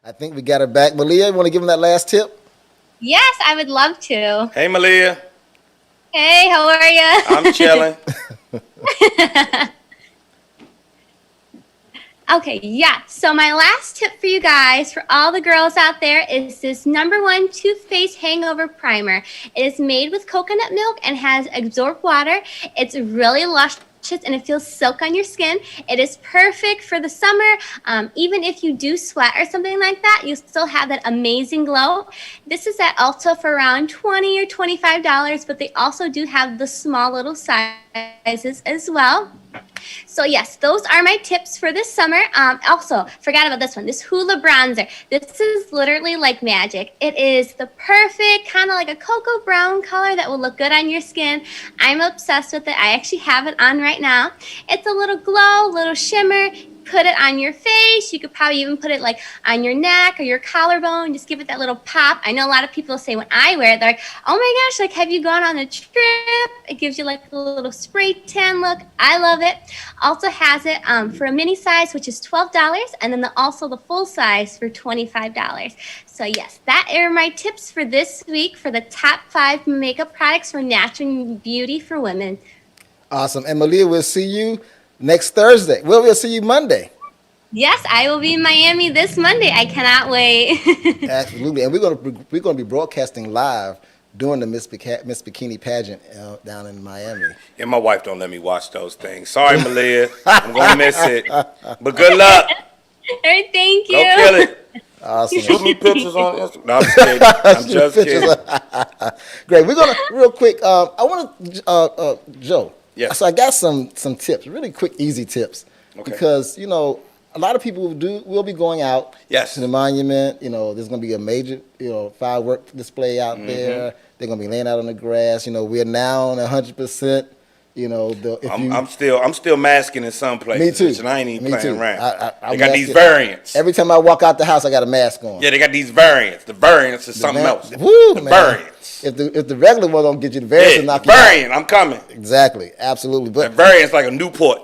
I think we got her back. Malia, you want to give him that last tip? Yes, I would love to. Hey, Malia. Hey, how are you? I'm chilling. Okay, yeah. So my last tip for you guys, for all the girls out there, is this #1 Too Faced Hangover Primer. It is made with coconut milk and has absorbed water. It's really luscious and it feels silk on your skin. It is perfect for the summer. Even if you do sweat or something like that, you still have that amazing glow. This is at Ulta for around $20 or $25, but they also do have the small little sizes as well. So yes, those are my tips for this summer. Also, forgot about this one, this Hoola bronzer. This is literally like magic. It is the perfect kind of like a cocoa brown color that will look good on your skin. I'm obsessed with it. I actually have it on right now. It's a little glow, little shimmer. Put it on your face. You could probably even put it like on your neck or your collarbone. Just give it that little pop. I know a lot of people say when I wear it, they're like, oh my gosh, like have you gone on a trip? It gives you like a little spray tan look. I love it. Also has it for a mini size, which is $12, and then also the full size for $25. So yes, that are my tips for this week for the top 5 makeup products for natural beauty for women. Awesome. And Malia, we'll see you next Thursday. We'll see you Monday. Yes, I will be in Miami this Monday. I cannot wait. Absolutely. And we're gonna be broadcasting live during the Miss Bikini pageant down in Miami. Yeah, my wife don't let me watch those things. Sorry, Malia. I'm going to miss it. But good luck. All right, thank you. Go kill it. Awesome. Shoot me pictures on Instagram. No, I'm just kidding. I'm just kidding. Great. We're gonna real quick. I want to Joe. Yeah. So I got some tips, really quick, easy tips. Okay. Because a lot of people will be going out. Yes. To the monument. There's gonna be a major firework display out there. They're gonna be laying out on the grass. We're now on 100%. I'm still masking in some places. Me too. And I ain't even Me playing too. around. I they got these masking. variants. Every time I walk out the house, I got a mask on. Yeah, they got these variants. The variants is something else. Woo, the man. variants. If the regular one don't get you, the variants will knock the you out. variant, I'm coming. Exactly, absolutely. The But variant's like a Newport.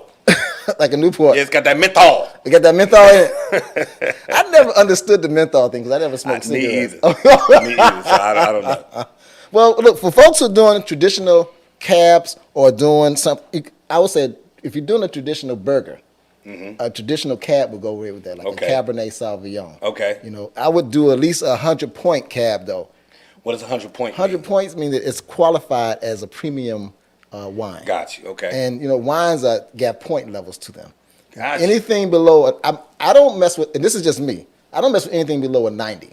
like a Newport. Yeah, it's got that menthol. You got that menthol in it? I never understood the menthol thing because I never smoked cigarettes. Me either. So I don't know. Well, look, for folks who are doing traditional cabs or doing something, I would say if you're doing a traditional burger, a traditional cab would go away with that, like a Cabernet Sauvignon. Okay. I would do at least 100-point cab, though. What does 100 points 100 points mean that it's qualified as a premium wine. Got you. Okay. And, wines got point levels to them. Got you. Anything below, I don't mess with, and this is just me, I don't mess with anything below a 90.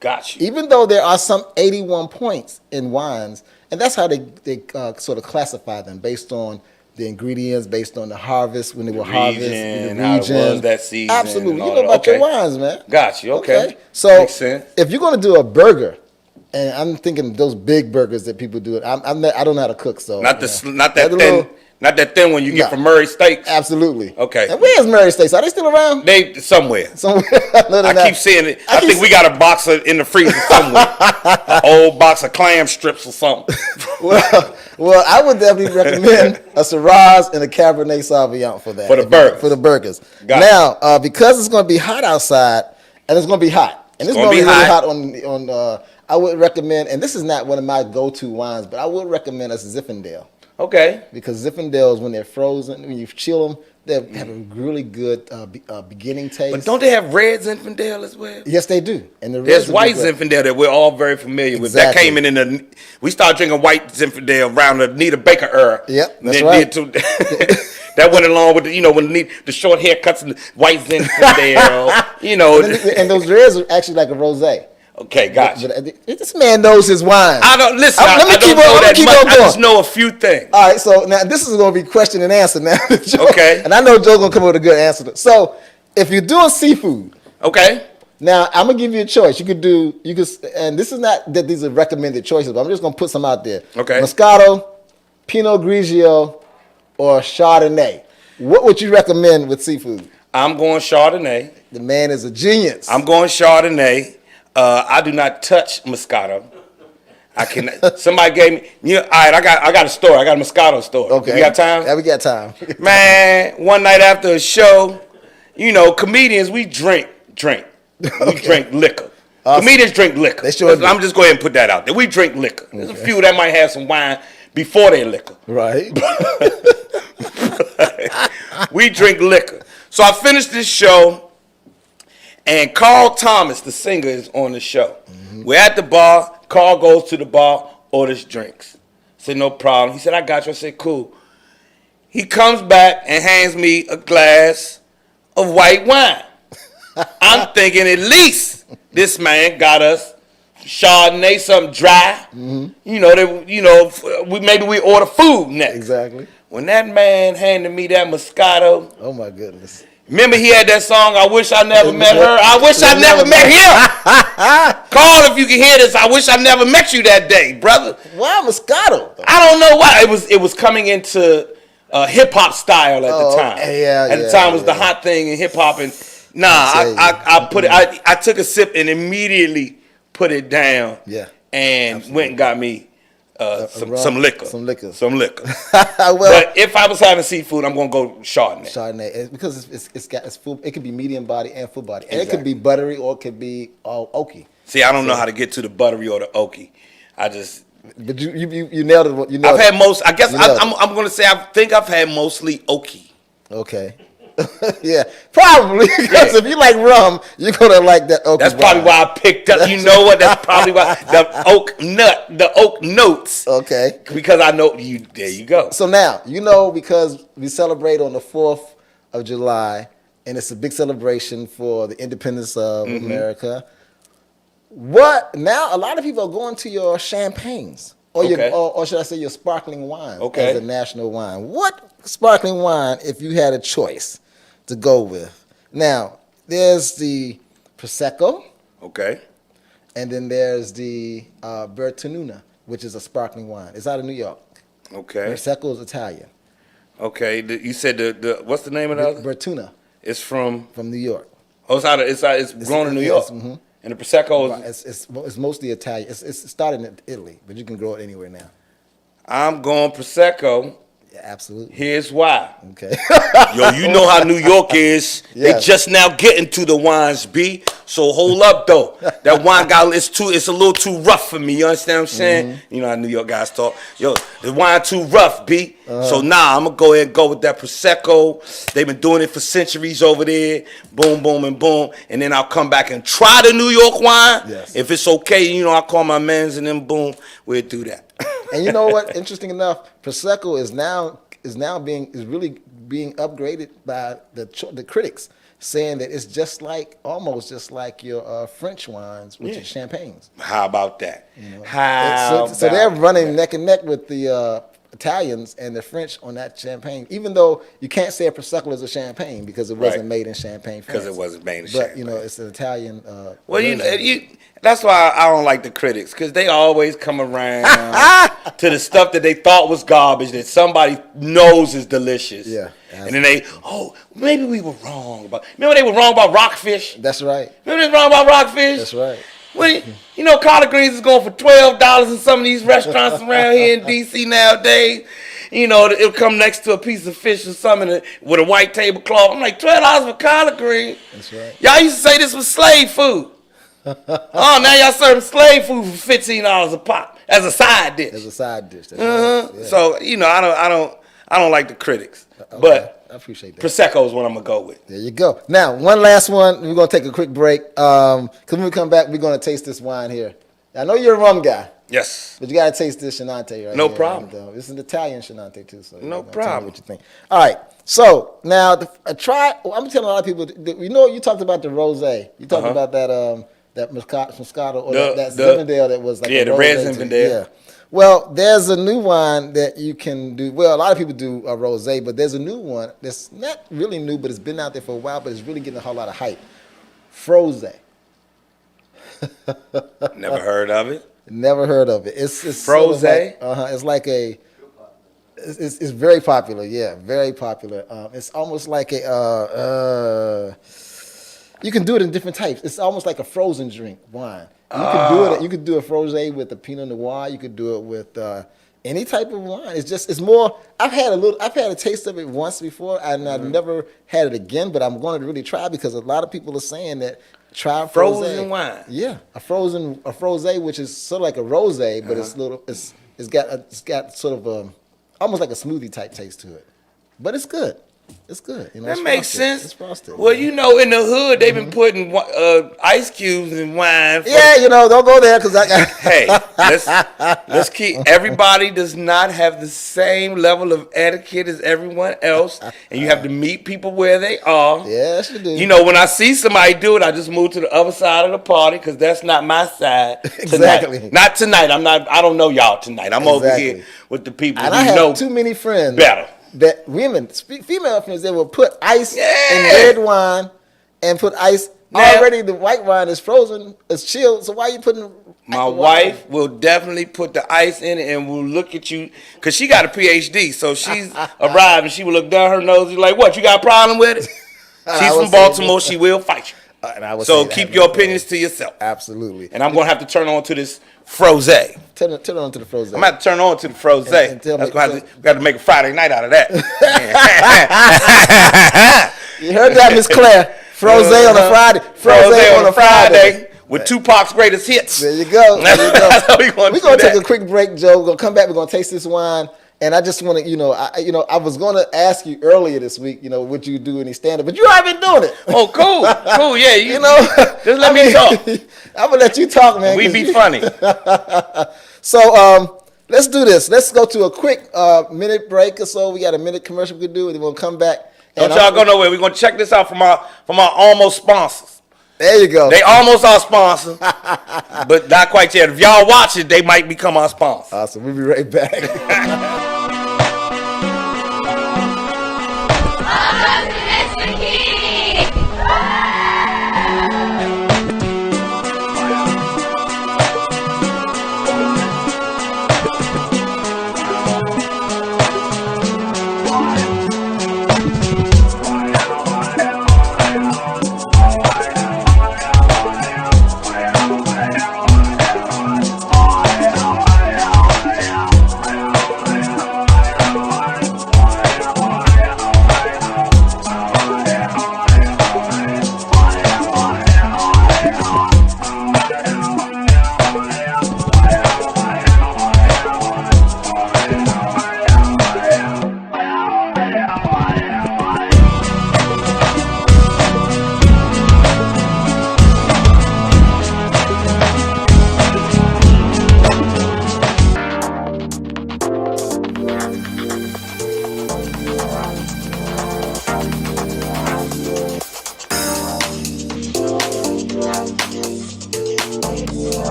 Got you. Even though there are some 81 points in wines, and that's how they sort of classify them based on the ingredients, based on the harvest, when they were harvested, the how it region. was that season. Absolutely. And You know about your wines, man. Got you. Okay. So Makes sense. if you're going to do a burger, and I'm thinking those big burgers that people do, I don't know how to cook, so. Not that thin one you get from Murray Steaks. Absolutely. Okay. And where's Murray Steaks? Are they still around? They somewhere. I keep seeing it. I think we got a box in the freezer somewhere. An old box of clam strips or something. Well, I would definitely recommend a Syrah and a Cabernet Sauvignon for that. For the burgers. For the burgers. Got now, because it's going to be hot outside, and it's going to be hot, and it's going to be really hot on. I would recommend, and this is not one of my go-to wines, but I would recommend a Zinfandel. Okay. Because Zinfandels, when they're frozen, when you chill them, they have a really good beginning taste. But don't they have red Zinfandel as well? Yes, they do. And there's white Zinfandel that we're all very familiar with. That came in we started drinking white Zinfandel around the Nita Baker era. Yep, that's right. That went along with when the short haircuts and the white Zinfandel. And those reds are actually like a rosé. Okay, gotcha. But this man knows his wine. I don't listen. Let me keep on going. I just know a few things. All right, so now this is going to be question and answer now. Joe, okay. And I know Joe's going to come up with a good answer. So if you're doing seafood, okay. Now I'm going to give you a choice. You could, and this is not that these are recommended choices, but I'm just going to put some out there. Okay. Moscato, Pinot Grigio, or Chardonnay. What would you recommend with seafood? I'm going Chardonnay. The man is a genius. I'm going Chardonnay. I do not touch Moscato. I can. Somebody gave me. All right, I got a story. I got a Moscato story. Okay. We got time? Yeah, we got time. Man, one night after a show, comedians we drink. We drink liquor. Awesome. Comedians drink liquor. They sure do. I'm just going to put that out there. We drink liquor. There's a few that might have some wine before their liquor. Right. We drink liquor. So I finished this show, and Carl Thomas, the singer, is on the show. We're at the bar. Carl goes to the bar, orders drinks. I said, no problem. He said, I got you. I said, cool. He comes back and hands me a glass of white wine. I'm thinking at least this man got us Chardonnay, something dry. Maybe we order food next. Exactly. When that man handed me that Moscato, Oh my goodness. remember he had that song, I Wish I Never Met Her? I wish I never met him. Carl, if you can hear this, I wish I never met you that day, brother. Why Moscato? I don't know why. It was coming into hip hop style at the time. At the time it was the hot thing in hip hop, and I took a sip and immediately put it down. Yeah. And Absolutely. went and got me some liquor. Some liquor. Well, but if I was having seafood, I'm gonna go Chardonnay. Chardonnay, because it's full. It could be medium body and full body, and Exactly. it could be buttery or it could be all oaky. See, I don't know how to get to the buttery or the oaky. But you nailed it. You nailed I've had it. most. I guess You nailed I'm gonna say I think I've had mostly oaky. Okay. Yeah, probably because if you like rum, you're gonna like that oak. That's probably why I picked up. You know what? That's probably why the oak notes. Okay. Because I know you. There you go. So now because we celebrate on the 4th of July, and it's a big celebration for the independence of America. What now? A lot of people are going to your champagnes, or or should I say your sparkling wine as a national wine. What sparkling wine, if you had a choice to go with? Now, there's the Prosecco. Okay. And then there's the Bertinuna, which is a sparkling wine. It's out of New York. Okay. Prosecco is Italian. Okay. You said the what's the name of the other? Bertuna. It's from New York. Oh, it's grown in New York. And the Prosecco is. It's mostly Italian. It's started in Italy, but you can grow it anywhere now. I'm going Prosecco. Yeah, absolutely. Here's why. Okay. Yo, you know how New York is. Yeah. They just now getting to the wines, B. So hold up, though. That wine it's a little too rough for me. You understand what I'm saying? You know how New York guys talk. Yo, the wine too rough, B. So I'm gonna go ahead and go with that Prosecco. They've been doing it for centuries over there. Boom, boom, and boom. And then I'll come back and try the New York wine. Yes. If it's okay, I'll call my mans and then boom, we'll do that. And you know what? Interesting enough, Prosecco is really being upgraded by the critics, saying that it's almost just like your French wines, which is champagnes. How about that? So they're running neck and neck with the Italians and the French on that champagne, even though you can't say a Prosecco is a champagne because it wasn't made in Champagne, France. Because it wasn't made in Champagne. Champagne. But it's an Italian. That's why I don't like the critics, because they always come around to the stuff that they thought was garbage that somebody knows is delicious. Yeah. And then maybe we were wrong about. Remember they were wrong about rockfish. That's right. Remember they were wrong about rockfish. That's right. Well, collard greens is going for $12 in some of these restaurants around here in D.C. nowadays. It'll come next to a piece of fish or something with a white tablecloth. I'm like, $12 for collard greens? That's right. Y'all used to say this was slave food. Now y'all serving slave food for $15 a pop as a side dish. As a side dish. That's right. Yeah. So I don't like the critics, Okay. but I appreciate that. Prosecco is what I'm gonna go with. There you go. Now, one last one. We're gonna take a quick break. Because when we come back, we're gonna taste this wine here. I know you're a rum guy, Yes. but you gotta taste this Shinante right No here. problem. And, it's an Italian Shinante too. So No tell me problem. what you think? All right. So now, I'm telling a lot of people. You talked about the rosé. You talked about that Moscato or that Zinfandel that was like the red Zinfandel. Yeah. Well, there's a new wine that you can do. Well, a lot of people do a rosé, but there's a new one that's not really new, but it's been out there for a while, but it's really getting a whole lot of hype. Frosé. Never heard of it. Never heard of it. It's Frosé? Sort of it's like a. It's very popular. Yeah, very popular. It's almost like a. You can do it in different types. It's almost like a frozen drink wine. You can do it. You could do a frosé with a Pinot Noir. You could do it with any type of wine. It's more. I've had a taste of it once before, and I've never had it again. But I'm going to really try because a lot of people are saying that Try frozen wine. Yeah, a frosé, which is sort of like a rosé, but it's got sort of almost like a smoothie type taste to it. But it's good. It's good. You know, that makes sense. It's frosted. Well, you know, in the hood, they've been putting ice cubes in wine. Yeah, you know, don't go there because I got. Hey, let's keep. Everybody does not have the same level of etiquette as everyone else, and you have to meet people where they are. Yes, you do. You know, when I see somebody do it, I just move to the other side of the party because that's not my side. Exactly. Tonight. Not tonight. I don't know y'all tonight. I'm over here with the people and who I have know too many friends better. That women, female friends, they will put ice in red wine and put ice. Now, already the white wine is frozen, it's chilled. So why are you putting? My wife will definitely put the ice in it and will look at you because she got a PhD. So she's arrived and she will look down her nose and like, what? You got a problem with it? She's from Baltimore. She will fight you. So keep your opinions to yourself. Absolutely. And I'm gonna have to turn on to this frosé. Turn on to the frosé. I'm gonna have to turn on to the frosé. We got to make a Friday night out of that. You heard that, Miss Clair? Frosé on a Friday. Frosé on a Friday with Tupac's greatest hits. There you go. That's how we're gonna take a quick break, Joe. We're gonna come back. We're gonna taste this wine. And I just want to, I was going to ask you earlier this week, would you do any stand-up? But you already been doing it. Oh, cool, yeah. Just let me talk. I'm gonna let you talk, man. We be funny. So let's do this. Let's go to a quick minute break or so. We got a minute commercial we can do, and then we'll come back. Don't y'all go nowhere. We're gonna check this out from our almost sponsors. There you go. They almost our sponsor, but not quite yet. If y'all watch it, they might become our sponsor. Awesome. We'll be right back.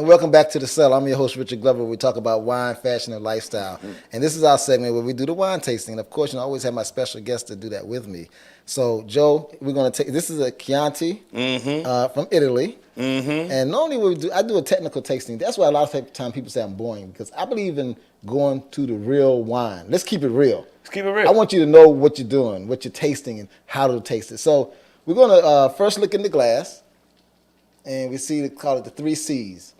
Welcome back to the Cellar. I'm your host, Richard Glover. We talk about wine, fashion, and lifestyle. And this is our segment where we do the wine tasting. And of course, I always have my special guest to do that with me. So, Joe, we're going to take, this is a Chianti from Italy. And normally I do a technical tasting. That's why a lot of time people say I'm boring, because I believe in going to the real wine. Let's keep it real. Let's keep it real. I want you to know what you're doing, what you're tasting, and how to taste it. So we're going to first look in the glass, and we call it the 3 C's.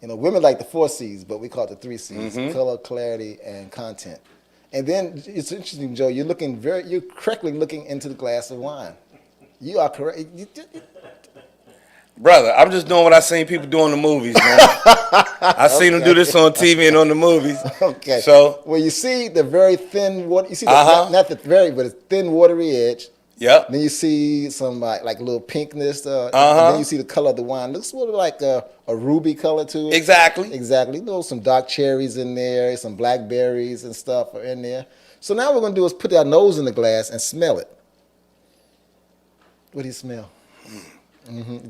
Women like the 4 C's, but we call it the 3 C's: color, clarity, and content. And then it's interesting, Joe. You're correctly looking into the glass of wine. You are correct. Brother, I'm just doing what I seen people do in the movies, man. I seen them do this on TV and on the movies. Okay. So, well, you see the very thin water. You see not the very, but it's thin, watery edge. Yep. Then you see some like a little pinkness. And then you see the color of the wine. Looks sort of like a ruby color to it. Exactly. Exactly. You know, some dark cherries in there, some blackberries and stuff are in there. So now what we're going to do is put our nose in the glass and smell it. What do you smell?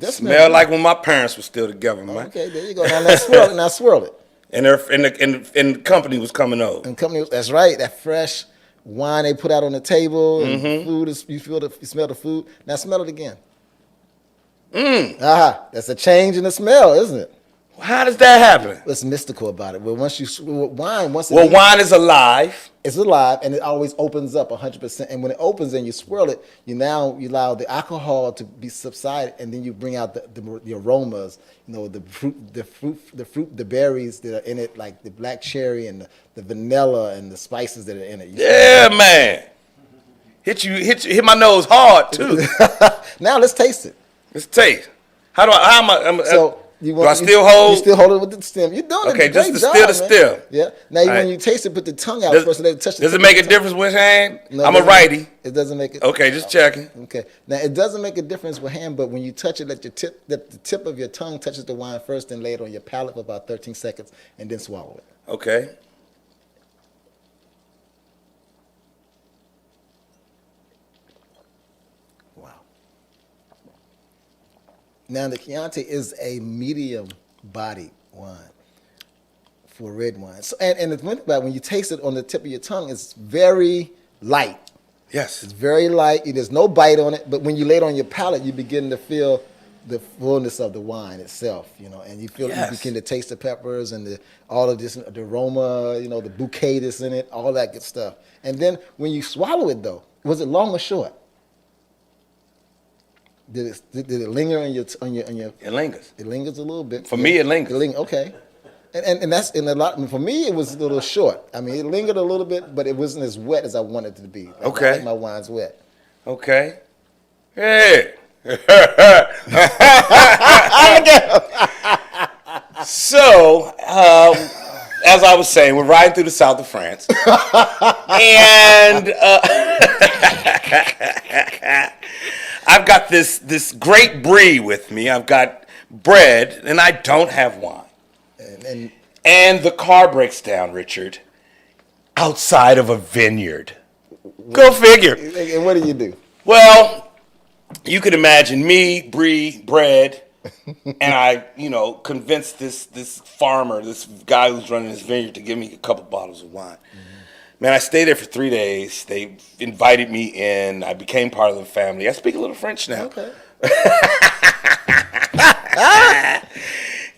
Smell like when my parents were still together, man. Okay, there you go. Now swirl it. Now swirl it. And the company was coming over. And company, that's right. That fresh wine they put out on the table. And food is, you smell the food. Now smell it again. That's a change in the smell, isn't it? How does that happen? What's mystical about it? Well, wine is alive. It's alive, and it always opens up 100%. And when it opens and you swirl it, you allow the alcohol to be subsided, and then you bring out the aromas. You know, the fruit, the berries that are in it, like the black cherry and the vanilla and the spices that are in it. Yeah, man. Hit my nose hard too. Now let's taste it. Let's taste. How am I? Do I still hold? You still hold it with the stem. You're doing okay, a great just job, still the stem. Yeah. Now when you taste it, put the tongue out first and let it touch the Does it make a difference with hand? No, I'm a righty. It doesn't make it. Okay, just checking. Okay. Now it doesn't make a difference with hand, but when you touch it, let the tip of your tongue touches the wine first, then lay it on your palate for about 13 seconds, and then swallow it. Okay. Now, the Chianti is a medium-bodied wine for red wine. So, and the thing about it, when you taste it on the tip of your tongue, it's very light. Yes. It's very light. There's no bite on it, but when you lay it on your palate, you begin to feel the fullness of the wine itself, you know, and you begin to taste the peppers and all of this, the aroma, you know, the bouquet that's in it, all that good stuff. And then when you swallow it, though, was it long or short? Did it linger on your? It lingers. It lingers a little bit. For me, it lingers. Okay, and that's in a lot. For me, it was a little short. I mean, it lingered a little bit, but it wasn't as wet as I wanted it to be. Okay. I like my wines wet. Okay. Hey. So, as I was saying, we're riding through the south of France, and I've got this great brie with me. I've got bread, and I don't have wine. And the car breaks down, Richard, outside of a vineyard. Go figure. And what do you do? Well, you could imagine me, brie, bread, and I, convinced this farmer, this guy who's running this vineyard, to give me a couple bottles of wine. Man, I stayed there for 3 days. They invited me in. I became part of the family. I speak a little French now. Okay.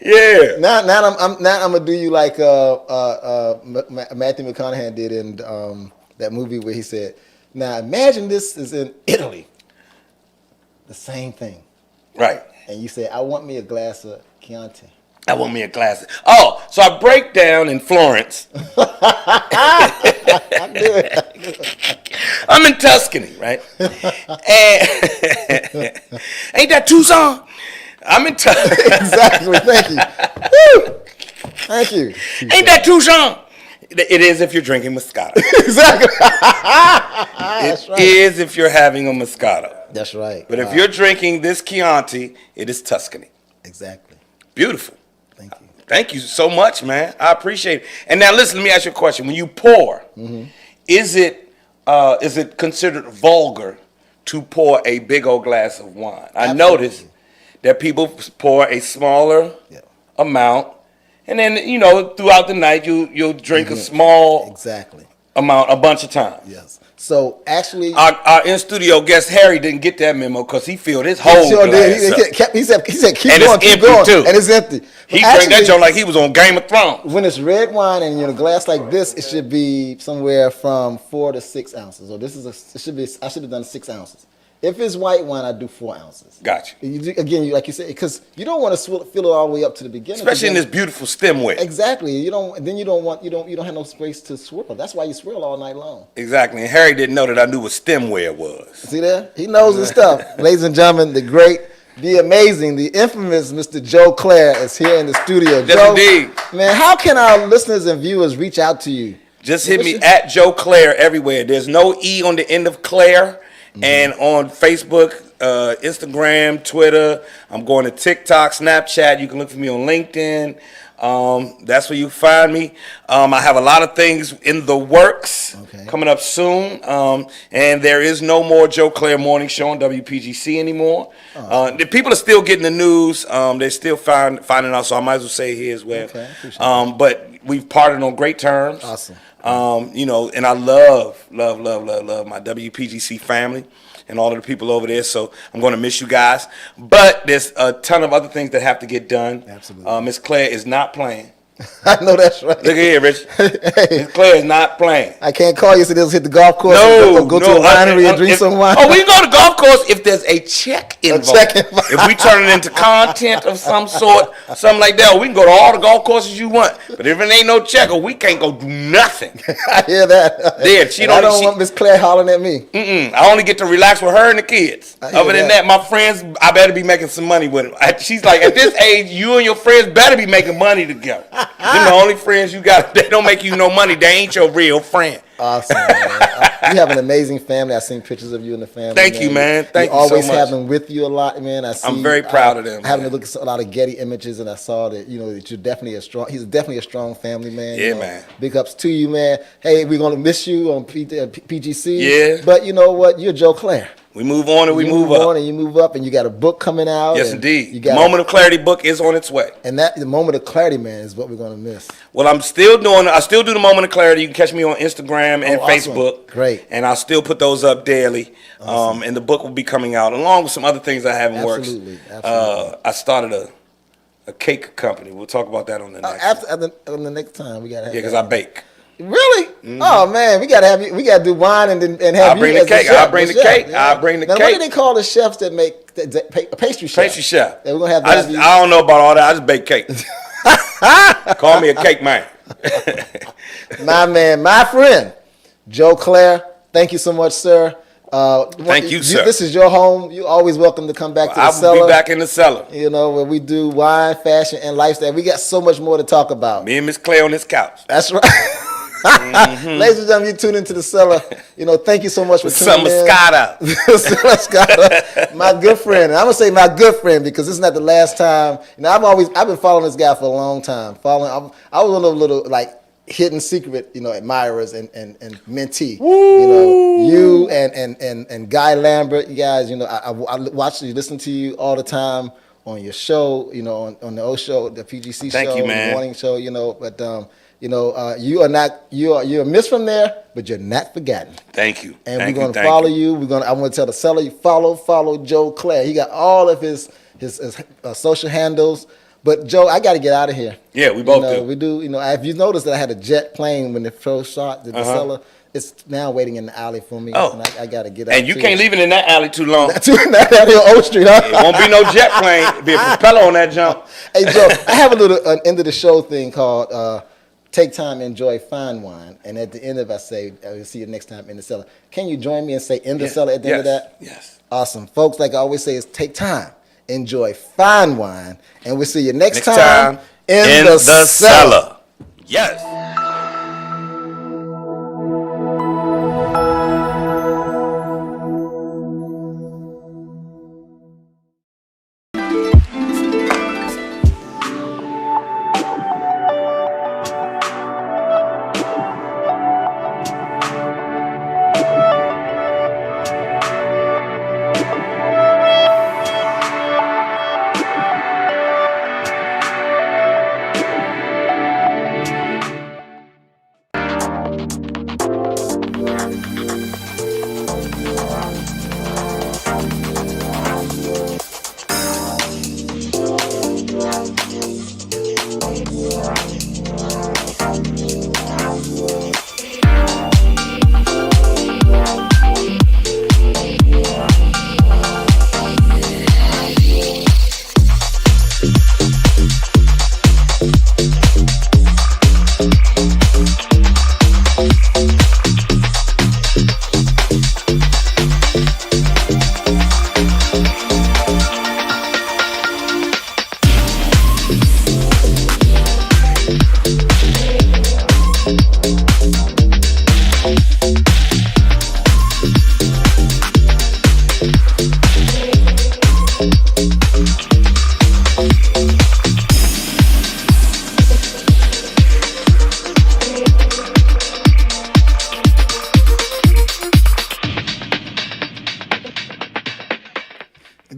Yeah. Now I'm gonna do you like Matthew McConaughey did in that movie where he said, "Now imagine this is in Italy." The same thing. Right. And you say, "I want me a glass of Chianti." I want me a glass. Oh, so I break down in Florence. I'm in Tuscany, right? And ain't that Tucson? I'm in Tuscany. Exactly. Thank you. Woo! Thank you. Ain't that Tucson? It is if you're drinking Moscato. Exactly. It is if you're having a Moscato. That's right. But if you're drinking this Chianti, it is Tuscany. Exactly. Beautiful. Thank you. Thank you so much, man. I appreciate it. And now listen, let me ask you a question. When you pour, is it considered vulgar to pour a big old glass of wine? I notice that people pour a smaller amount, and then throughout the night you'll drink a small amount a bunch of times. Yes. So actually, our in-studio guest Harry didn't get that memo because he filled his whole glass up. He said, keep and going, it's keep empty going, too. and it's empty. He drank that joint like he was on Game of Thrones. When it's red wine and in a glass like this, it should be somewhere from 4 to 6 ounces. Or I should have done 6 ounces. If it's white wine, I do 4 ounces. Gotcha. Again, like you said, because you don't want to fill it all the way up to the beginning. Especially in this beautiful stem wick. Exactly. You don't have no space to swirl. That's why you swirl all night long. Exactly. And Harry didn't know that I knew what stemware was. See there? He knows his stuff. Ladies and gentlemen, the great, the amazing, the infamous Mr. Joe Clair is here in the studio. Yes, Joe, indeed. Man, how can our listeners and viewers reach out to you? Just hit me at Joe Clair everywhere. There's no E on the end of Clair. and on Facebook, Instagram, Twitter. I'm going to TikTok, Snapchat. You can look for me on LinkedIn. That's where you find me. I have a lot of things in the works coming up soon. And there is no more Joe Clair Morning Show on WPGC anymore. The people are still getting the news. They're still finding out, so I might as well say it here as well. But we've parted on great terms. Awesome. And I love my WPGC family and all of the people over there. So I'm going to miss you guys. But there's a ton of other things that have to get done. Absolutely. Miss Claire is not playing. I know that's right. Look at here, Rich. Miss Claire is not playing. I can't call you so they'll hit the golf course No, go to a winery and drink some wine. Oh, we can go to golf course if there's a check involved. If we turn it into content of some sort, something like that, or we can go to all the golf courses you want. But if it ain't no check, or we can't go do nothing. I hear that. Then I don't want Miss Claire hollering at me. I only get to relax with her and the kids. Other than that, my friends, I better be making some money with them. She's like, at this age, you and your friends better be making money together. Them the only friends you got. They don't make you no money. They ain't your real friend. Awesome, man. You have an amazing family. I've seen pictures of you and the family. Thank you, man. Thank you so much. You always have them with you a lot, man. I'm very proud of them. Having to look at a lot of Getty images, and I saw that that you're definitely he's definitely a strong family man. Yeah, man. Big ups to you, man. Hey, we're gonna miss you on PGC. Yeah. But you know what? You're Joe Clair. We move on and we move up. up. And you move up, and you got a book coming out. Yes, indeed. The Moment of Clarity book is on its way. And the Moment of Clarity, man, is what we're gonna miss. Well, I still do the Moment of Clarity. You can catch me on Instagram and Facebook. Great. And I'll still put those up daily. Awesome. And the book will be coming out along with some other things I have in works. Absolutely. I started a cake company. We'll talk about that on the next on the next time. We gotta have because I bake. Really? Mm-hmm. Oh man, we gotta have you. We gotta do wine and have I'll bring the cake. I'll bring the cake. Yeah. I'll bring the now, cake. What do they call the chefs that make pastry chef? Pastry chef. Yeah, we're gonna have. I don't know about all that. I just bake cake. Call me a cake man. My man, my friend, Joe Clair. Thank you so much, sir. Thank you, sir. This is your home. You're always welcome to come back to the Cellar. I'll be back in the Cellar. Where we do wine, fashion, and lifestyle. We got so much more to talk about. Me and Miss Claire on this couch. That's right. Ladies and gentlemen, you tune into the Cellar. Thank you so much for tuning in. Some Moscato. My good friend. And I'm gonna say my good friend because this is not the last time. I've been following this guy for a long time. I was one of the little hidden secret, admirers and mentee. Woo! You and Guy Lambert, you guys. I watch you, listen to you all the time on your show. On the O show, the PGC Thank show, you, man. the morning show. But. You're missed from there, but you're not forgotten. Thank you. And we're going to follow you. I want to tell the Cellar, you follow Joe Clair. He got all of his social handles. But Joe, I got to get out of here. Yeah, we both do. We do. If you noticed that I had a jet plane when the first shot the Cellar, it's now waiting in the alley for me. Oh. And I got to get out. And you can't leave it in that alley too long. Not out here on O Street, huh? It won't be no jet plane. It'll be a propeller on that jump. Hey, Joe, I have a little end of the show thing called Take Time, Enjoy Fine Wine. And at the end of it, I say, I'll see you next time in the Cellar. Can you join me and say in the Cellar at the end of that? Yes. Awesome. Folks, like I always say, is take time, enjoy fine wine, and we'll see you next time in the Cellar. Yes.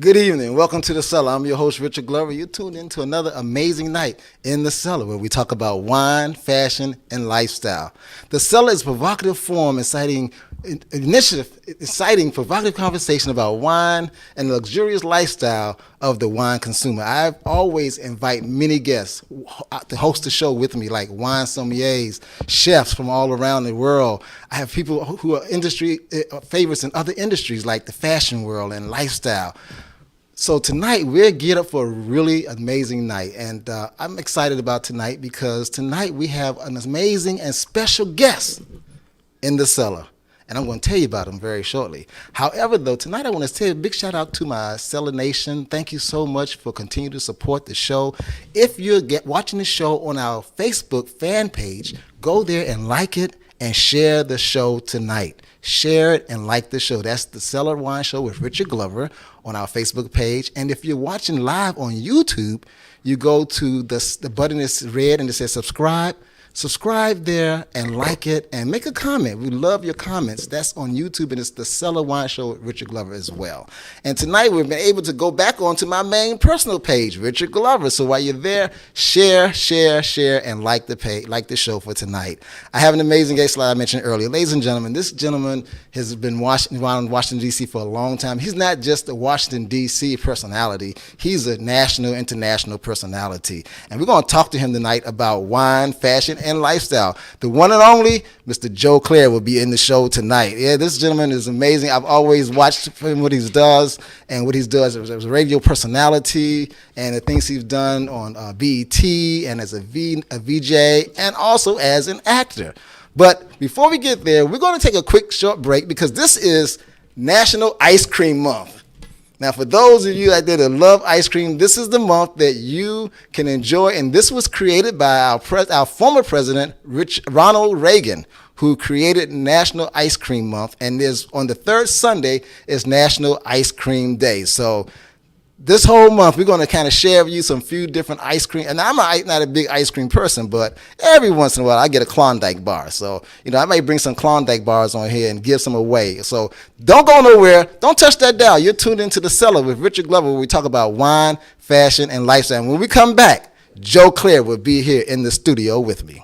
Good evening. Welcome to the Cellar. I'm your host, Richard Glover. You're tuned in to another amazing night in the Cellar, where we talk about wine, fashion, and lifestyle. The Cellar is a provocative forum inciting provocative conversation about wine and the luxurious lifestyle of the wine consumer. I always invite many guests to host the show with me, like wine sommeliers, chefs from all around the world. I have people who are industry favorites in other industries, like the fashion world and lifestyle. So tonight, we're geared up for a really amazing night, and I'm excited about tonight because tonight we have an amazing and special guest in the Cellar, and I'm going to tell you about him very shortly. However, though, tonight I want to say a big shout out to my Cellar Nation. Thank you so much for continuing to support the show. If you're watching the show on our Facebook fan page, go there and like it and share the show tonight. Share it and like the show. That's the Cellar Wine Show with Richard Glover on our Facebook page. And if you're watching live on YouTube, you go to the button that's red and it says subscribe. Subscribe there and like it and make a comment. We love your comments. That's on YouTube, and it's the Cellar Wine Show with Richard Glover as well. And tonight we've been able to go back onto my main personal page, Richard Glover. So while you're there, share, and like the page, like the show for tonight. I have an amazing guest, like I mentioned earlier. Ladies and gentlemen, this gentleman has been around Washington, D.C. for a long time. He's not just a Washington, D.C. personality. He's a national, international personality. And we're going to talk to him tonight about wine, fashion, and lifestyle. The one and only Mr. Joe Clair will be in the show tonight. Yeah, this gentleman is amazing. I've always watched him, what he does, and what he does as a radio personality, and the things he's done on BET, and as a VJ, and also as an actor. But before we get there, we're going to take a quick short break because this is National Ice Cream Month. Now, for those of you out there that love ice cream, this is the month that you can enjoy, and this was created by our former president, Ronald Reagan, who created National Ice Cream Month, and on the third Sunday is National Ice Cream Day. So this whole month, we're going to kind of share with you some few different ice cream. And I'm not a big ice cream person, but every once in a while, I get a Klondike bar. So, I might bring some Klondike bars on here and give some away. So don't go nowhere. Don't touch that dial. You're tuned into The Cellar with Richard Glover, where we talk about wine, fashion, and lifestyle. And when we come back, Joe Clair will be here in the studio with me.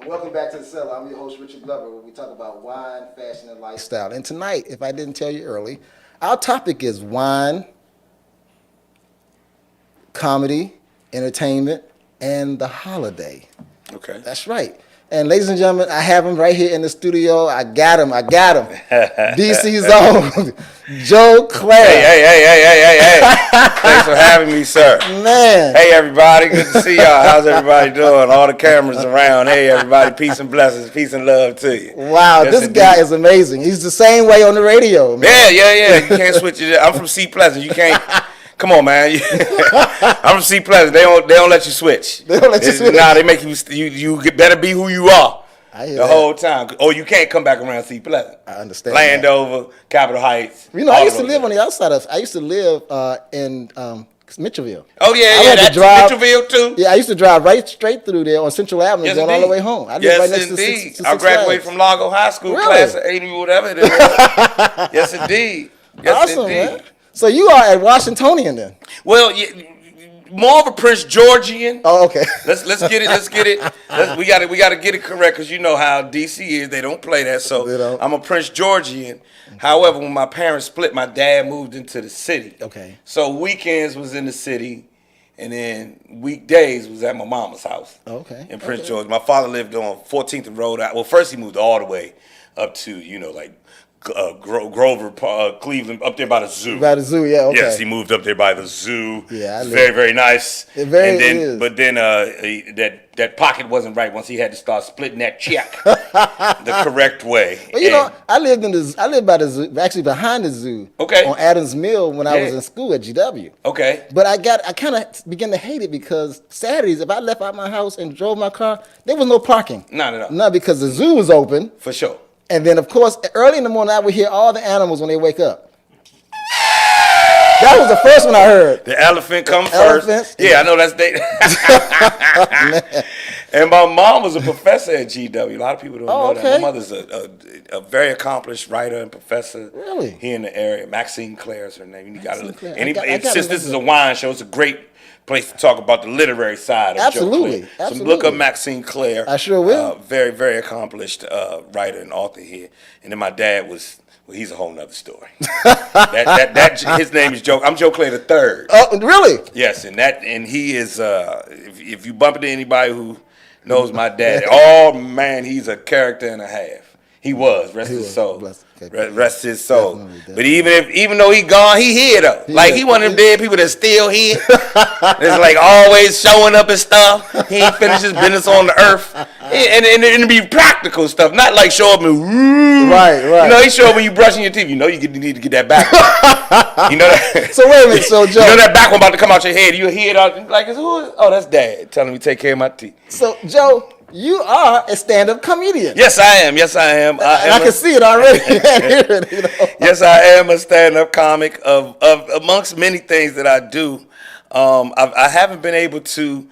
Welcome back to the Cellar. I'm your host, Richard Glover, where we talk about wine, fashion, and lifestyle. And tonight, if I didn't tell you early, our topic is wine, comedy, entertainment, and the holiday. Okay. That's right. And ladies and gentlemen, I have him right here in the studio. I got him. DC's own Joe Clair. Hey. Thanks for having me, sir. Man. Hey, everybody. Good to see y'all. How's everybody doing? All the cameras around. Hey, everybody. Peace and blessings. Peace and love to you. Wow, Yes, this indeed. guy is amazing. He's the same way on the radio, man. Yeah. You can't switch it. I'm from C Pleasant. You can't. Come on, man. I'm from C Pleasant. They don't let you switch. They don't let you switch. Nah, they make you better be who you are. I hear the that. whole time. Or you can't come back around C Pleasant. I understand. Landover, Capitol Heights. You know, I used to live on the outside of. I used to live in Mitchellville. Oh yeah, I had to that's drive- Mitchellville too. Yeah, I used to drive right straight through there on Central Avenue, Yes, going all the indeed. way home. I lived Yes, right next indeed. to I Six graduated Flags. from Largo High School, Really? class of 80, whatever it is. Yes, indeed. Yes, Awesome, indeed. man. So you are a Washingtonian then? Well, more of a Prince Georgian. Oh, okay. Let's get it. We got to get it correct because you know how DC is. They don't play that. They So don't. I'm a Prince Georgian. However, when my parents split, my dad moved into the city. Okay. So weekends was in the city, and then weekdays was at my mama's house. Okay. In Prince George. My father lived on 14th and Road. Well, first he moved all the way up to Grover, Cleveland, up there by the zoo. By the zoo, yeah, okay. Yes, he moved up there by the zoo. Yeah, I It's live- very, very nice. It very and then, is. But then that pocket wasn't right once he had to start splitting that check the correct way. Well, you And- know, I lived by the zoo, actually behind the zoo. Okay. On Adams Mill when I was Yeah. in school at GW. Okay. But I kind of began to hate it because Saturdays, if I left out my house and drove my car, there was no parking. Not at all. No, because the zoo was open. For sure. And then, of course, early in the morning, I would hear all the animals when they wake up. That was the first one I heard. The elephant come Elephants. first. Yeah, I know that's they. And my mom was a professor at GW. A lot of people don't know okay. that. My mother's a very accomplished writer and professor. Really? Here in the area. Maxine Clair is her name. You gotta, Maxine Clair. anybody, I gotta since this look is a wine show, it's a great place to talk about the literary side of Absolutely, Joe Clair. So look absolutely. up Maxine Clair. I sure will. Very, very accomplished writer and author here. And then my dad was. Well, he's a whole nother story. His name is Joe. I'm Joe Clair the third. Oh, really? Yes, and he is. If you bump into anybody who knows my dad, oh man, he's a character and a half. He was. Rest his soul. Rest his soul. Definitely. But even though he gone, he here though. Like he one of them dead people that's still here. That's like always showing up and stuff. He ain't finished his business on the earth. And it be practical stuff, not like show up and Right. You know, he show up when you brushing your teeth. You know you need to get that back one. You know that. So wait a minute. So Joe. You know that back one about to come out your head. You hear it out like, oh, that's Dad telling me to take care of my teeth. So Joe, you are a stand-up comedian. Yes, I am. I can see it already. You know? Yes, I am a stand-up comic of amongst many things that I do. I haven't been able to,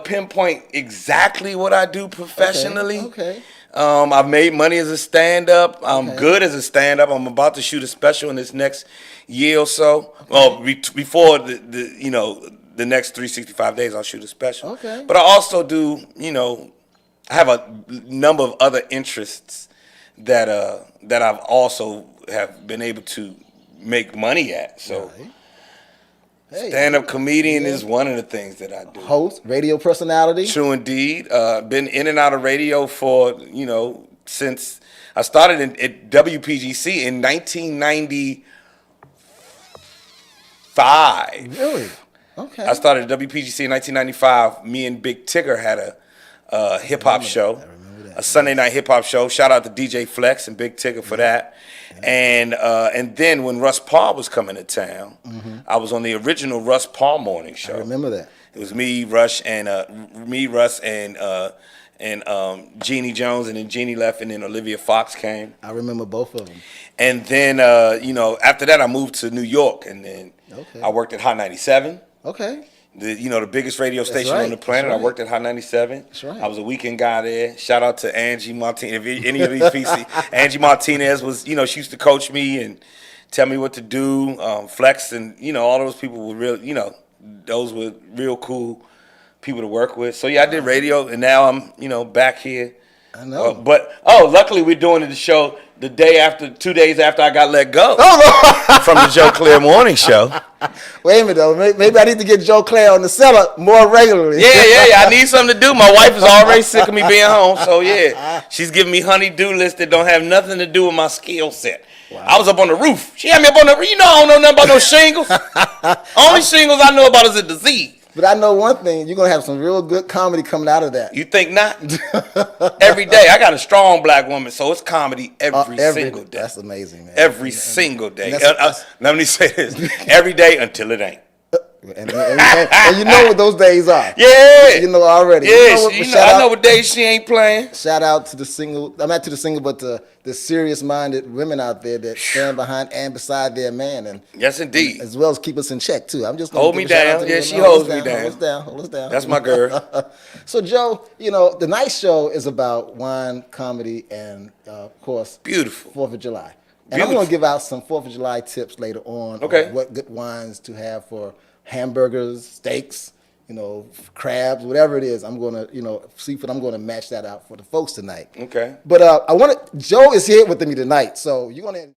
pinpoint exactly what I do professionally. Okay. I've made money as a stand-up. I'm Okay. good as a stand-up. I'm about to shoot a special in this next year or so. Well, before the next 365 days, I'll shoot a special. Okay. But I also do, I have a number of other interests that I've also have been able to make money at. So Right. Hey, stand-up comedian is one of the things that I do. host, radio personality. True indeed. Been in and out of radio for, since I started at WPGC in 1995. Really? Okay. I started at WPGC in 1995. Me and Big Tigger had a hip-hop show. I remember that. A Sunday night hip-hop show. Shout out to DJ Flex and Big Tigger for that. And then when Russ Paul was coming to town, I was on the original Russ Paul morning show. I remember that. It was me, Russ, and Jeannie Jones, and then Jeannie left, and then Olivia Fox came. I remember both of them. And then, after that, I moved to New York, and then Okay. I worked at Hot 97, Okay. the biggest radio station right. on the planet. That's right. I worked at Hot 97. That's right. I was a weekend guy there. Shout out to Angie Martinez. If any of these PC, Angie Martinez was, she used to coach me and tell me what to do. Flex and, all those people were real, those were real cool people to work with. So yeah, I did radio, and now I'm back here. I know. But luckily we're doing the show the day after, 2 days after I got let go from the Joe Clair Morning Show. Wait a minute though. Maybe I need to get Joe Clair on the Cellar more regularly. Yeah. I need something to do. My wife is already sick of me being home, so yeah, she's giving me honey-do lists that don't have nothing to do with my skill set. Wow. I was up on the roof. She had me up on the roof. I don't know nothing about no shingles. Only shingles I know about is a disease. But I know one thing, you're going to have some real good comedy coming out of that. You think not? Every day. I got a strong black woman, so it's comedy every single day. That's amazing, man. Every single day. Let me say this. Every day until it ain't. And you know what those days are. Yeah. You know already. Yeah, I know what days she ain't playing. Shout out to the single, not to the single, but to the serious-minded women out there that stand behind and beside their man. And yes, indeed. As well as keep us in check, too. I'm just hold me down. Yeah, she holds me down. Hold us down. That's my girl. So, Joe, the night show is about wine, comedy, and, of course, beautiful 4th of July. And I'm going to give out some 4th of July tips later on. Okay. On what good wines to have for hamburgers, steaks, crabs, whatever it is. I'm going to, seafood, I'm going to match that out for the folks tonight. Okay. But Joe is here with me tonight, so you're going to